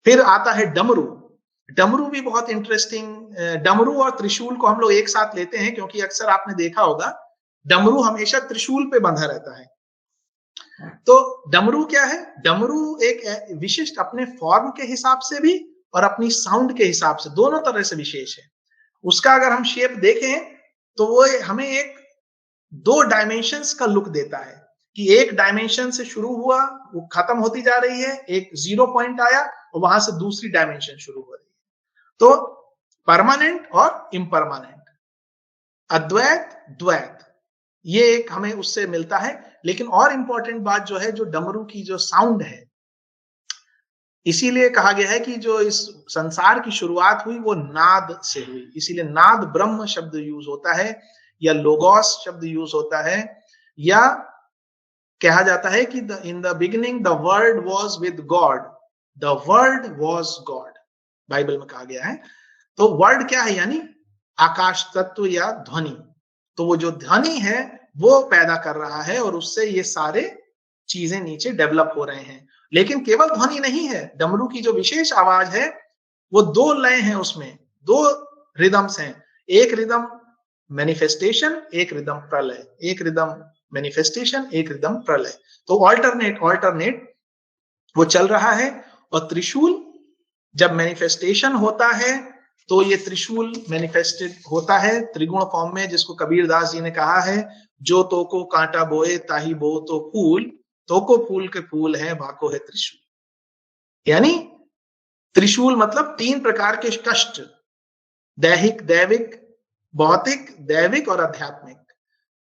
फिर आता है डमरू। डमरू भी बहुत इंटरेस्टिंग। डमरू और त्रिशूल को हम लोग एक साथ लेते हैं क्योंकि अक्सर आपने देखा होगा डमरू हमेशा त्रिशूल पे बंधा रहता है। तो डमरू क्या है? डमरू एक विशिष्ट अपने फॉर्म के हिसाब से भी और अपनी साउंड के हिसाब से, दोनों तरह से विशेष है। उसका अगर हम शेप देखें तो वो हमें एक 2 डायमेंशंस का लुक देता है, कि एक डायमेंशन से शुरू हुआ, वो खत्म होती जा रही है, एक 0 पॉइंट आया और वहां से दूसरी डायमेंशन शुरू हो रही है। तो परमानेंट और इम्परमानेंट, अद्वैत द्वैत, ये एक हमें उससे मिलता है। लेकिन और इंपॉर्टेंट बात जो है, जो डमरू की जो साउंड है, इसीलिए कहा गया है कि जो इस संसार की शुरुआत हुई वो नाद से हुई। इसीलिए नाद ब्रह्म शब्द यूज होता है, या लोगोस शब्द यूज होता है, या कहा जाता है कि in the beginning the word was with God, the word was God, Bible में कहा गया है। तो वर्ड क्या है, यानी आकाश तत्व या ध्वनि। तो वो जो ध्वनि है वो पैदा कर रहा है और उससे ये सारे चीजें नीचे डेवलप हो रहे हैं। लेकिन केवल ध्वनि नहीं है, डमरू की जो विशेष आवाज है वो दो लय हैं, उसमें दो रिदम्स हैं, एक रिदम मैनिफेस्टेशन, एक रिदम प्रलय, एक रिदम मैनिफेस्टेशन, एक रिदम प्रलय। तो ऑल्टरनेट वो चल रहा है। और त्रिशूल जब मैनिफेस्टेशन होता है तो ये त्रिशूल मैनिफेस्टेड होता है त्रिगुण फॉर्म में, जिसको कबीरदास जी ने कहा है, जो तो को कांटा बोए ताही बो तो फूल, तो को फूल के फूल है भाको है त्रिशूल। यानी त्रिशूल मतलब तीन प्रकार के कष्ट, दैहिक, दैविक, भौतिक, दैविक और आध्यात्मिक।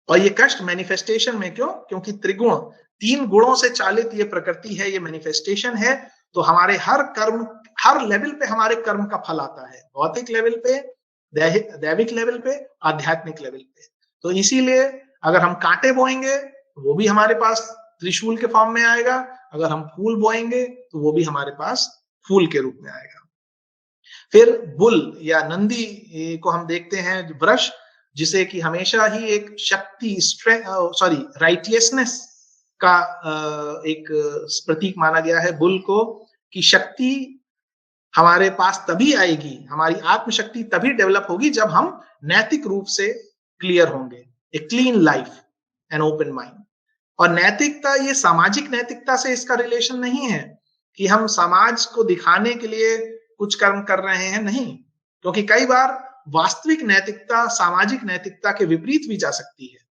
और ये कष्ट मैनिफेस्टेशन में क्यों? क्योंकि त्रिगुण, तीन गुणों से चालित ये प्रकृति है, ये मैनिफेस्टेशन है। तो हमारे हर कर्म, हर लेवल पे हमारे कर्म का फल आता है, भौतिक लेवल पे, दैविक लेवल पे, आध्यात्मिक लेवल पे। तो इसीलिए अगर हम कांटे बोएंगे वो भी हमारे पास त्रिशूल के फॉर्म में आएगा, अगर हम फूल बोएंगे तो वो भी हमारे पास फूल के रूप में आएगा। फिर बुल या नंदी को हम देखते हैं, वृष, जिसे कि हमेशा ही एक शक्ति, राइटियसनेस का एक प्रतीक माना गया है बुल को, कि शक्ति हमारे पास तभी आएगी, हमारी आत्मशक्ति तभी डेवलप होगी जब हम नैतिक रूप से क्लियर होंगे, a clean life, an open mind. और नैतिकता, ये सामाजिक नैतिकता से इसका रिलेशन नहीं है कि हम समाज को दिखाने के लिए कुछ कर्म कर रहे हैं, नहीं, क्योंकि कई बार वास्तविक नैतिकता सामाजिक नैतिकता के विपरीत भी जा सकती है।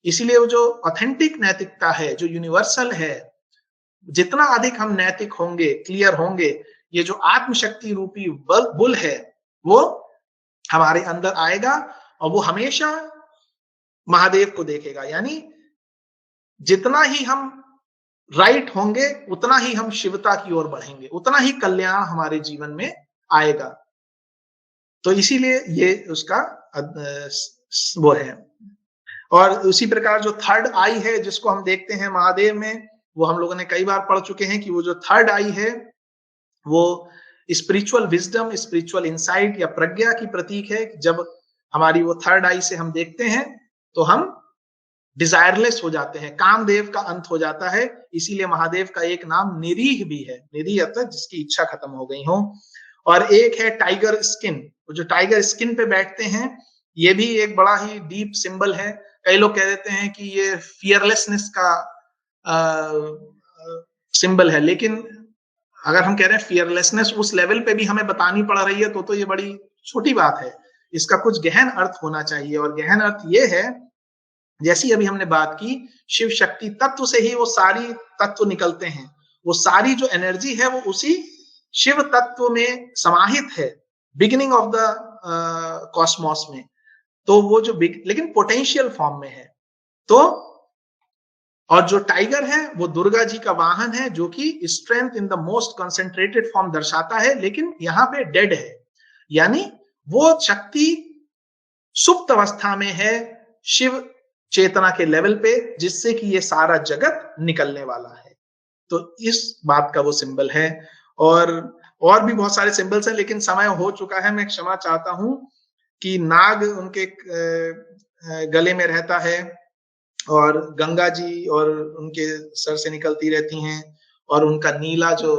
इसीलिए वो जो ऑथेंटिक नैतिकता है, जो यूनिवर्सल है, जितना अधिक हम नैतिक होंगे, क्लियर होंगे, ये जो आत्मशक्ति रूपी बुल है वो हमारे अंदर आएगा और वो हमेशा महादेव को देखेगा। यानी जितना ही हम राइट होंगे उतना ही हम शिवता की ओर बढ़ेंगे, उतना ही कल्याण हमारे जीवन में आएगा। तो इसीलिए ये उसका वो है। और उसी प्रकार जो थर्ड आई है जिसको हम देखते हैं महादेव में, वो हम लोगों ने कई बार पढ़ चुके हैं कि वो जो थर्ड आई है वो स्पिरिचुअल विजडम, स्पिरिचुअल इंसाइट या प्रज्ञा की प्रतीक है। जब हमारी वो थर्ड आई से हम देखते हैं तो हम डिजायरलेस हो जाते हैं, कामदेव का अंत हो जाता है। इसीलिए महादेव का एक नाम निरीह भी है, निरीह अर्थात जिसकी इच्छा खत्म हो गई हो। और एक है टाइगर स्किन, जो टाइगर स्किन पे बैठते हैं, ये भी एक बड़ा ही डीप सिंबल है। कई लोग कह देते हैं कि ये फियरलेसनेस का सिंबल है, लेकिन अगर हम कह रहे हैं फियरलेसनेस उस लेवल पे भी हमें बतानी पड़ रही है तो ये बड़ी छोटी बात है। इसका कुछ गहन अर्थ होना चाहिए, और गहन अर्थ ये है, जैसी अभी हमने बात की, शिव शक्ति तत्व से ही वो सारी तत्व निकलते हैं, वो सारी जो एनर्जी है वो उसी शिव तत्व में समाहित है, बिगिनिंग ऑफ द कॉस्मोस में। तो वो जो लेकिन पोटेंशियल फॉर्म में है। तो और जो टाइगर है वो दुर्गा जी का वाहन है, जो कि strength in the most concentrated form दर्शाता है, लेकिन यहाँ पे डेड है, यानी वो शक्ति सुप्त अवस्था में है शिव चेतना के लेवल पे, जिससे कि ये सारा जगत निकलने वाला है। तो इस बात का वो सिंबल है। और भी बहुत सारे सिंबल्स हैं, लेकिन समय हो चुका है, मैं क्षमा चाहता हूं। कि नाग उनके गले में रहता है, और गंगा जी और उनके सर से निकलती रहती हैं, और उनका नीला जो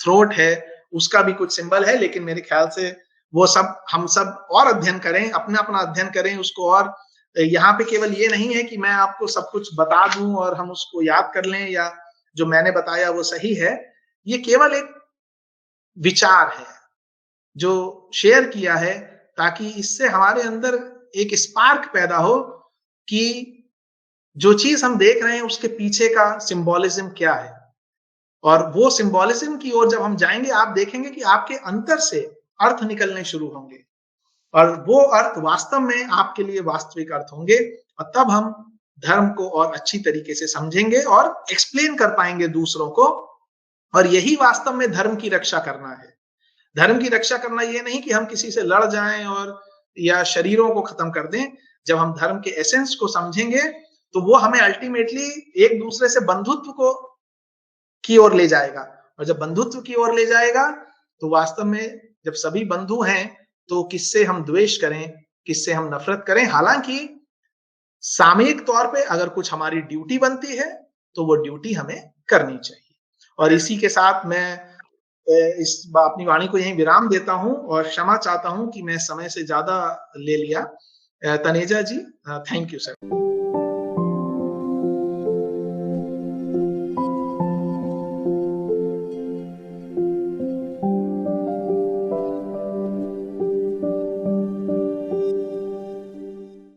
थ्रोट है उसका भी कुछ सिंबल है। लेकिन मेरे ख्याल से वो सब हम सब और अध्ययन करें, अपना अपना अध्ययन करें उसको। और यहाँ पे केवल ये नहीं है कि मैं आपको सब कुछ बता दूं और हम उसको याद कर लें, या जो मैंने बताया वो सही है। ये केवल एक विचार है जो शेयर किया है, ताकि इससे हमारे अंदर एक स्पार्क पैदा हो कि जो चीज हम देख रहे हैं उसके पीछे का सिंबोलिज्म क्या है। और वो सिंबोलिज्म की ओर जब हम जाएंगे, आप देखेंगे कि आपके अंतर से अर्थ निकलने शुरू होंगे, और वो अर्थ वास्तव में आपके लिए वास्तविक अर्थ होंगे। और तब हम धर्म को और अच्छी तरीके से समझेंगे और एक्सप्लेन कर पाएंगे दूसरों को। और यही वास्तव में धर्म की रक्षा करना है। धर्म की रक्षा करना ये नहीं कि हम किसी से लड़ जाएं और या शरीरों को खत्म कर दें। जब हम धर्म के एसेंस को समझेंगे तो वो हमें अल्टीमेटली एक दूसरे से बंधुत्व को की ओर ले जाएगा, और जब बंधुत्व की ओर ले जाएगा तो वास्तव में जब सभी बंधु हैं तो किससे हम द्वेष करें, किससे हम नफरत करें। हालांकि सामयिक तौर पे अगर कुछ हमारी ड्यूटी बनती है तो वो ड्यूटी हमें करनी चाहिए। और इसी के साथ मैं इस अपनी वाणी को यहीं विराम देता हूं और क्षमा चाहता हूं कि मैं समय से ज्यादा ले लिया। तनेजा जी, थैंक यू सर।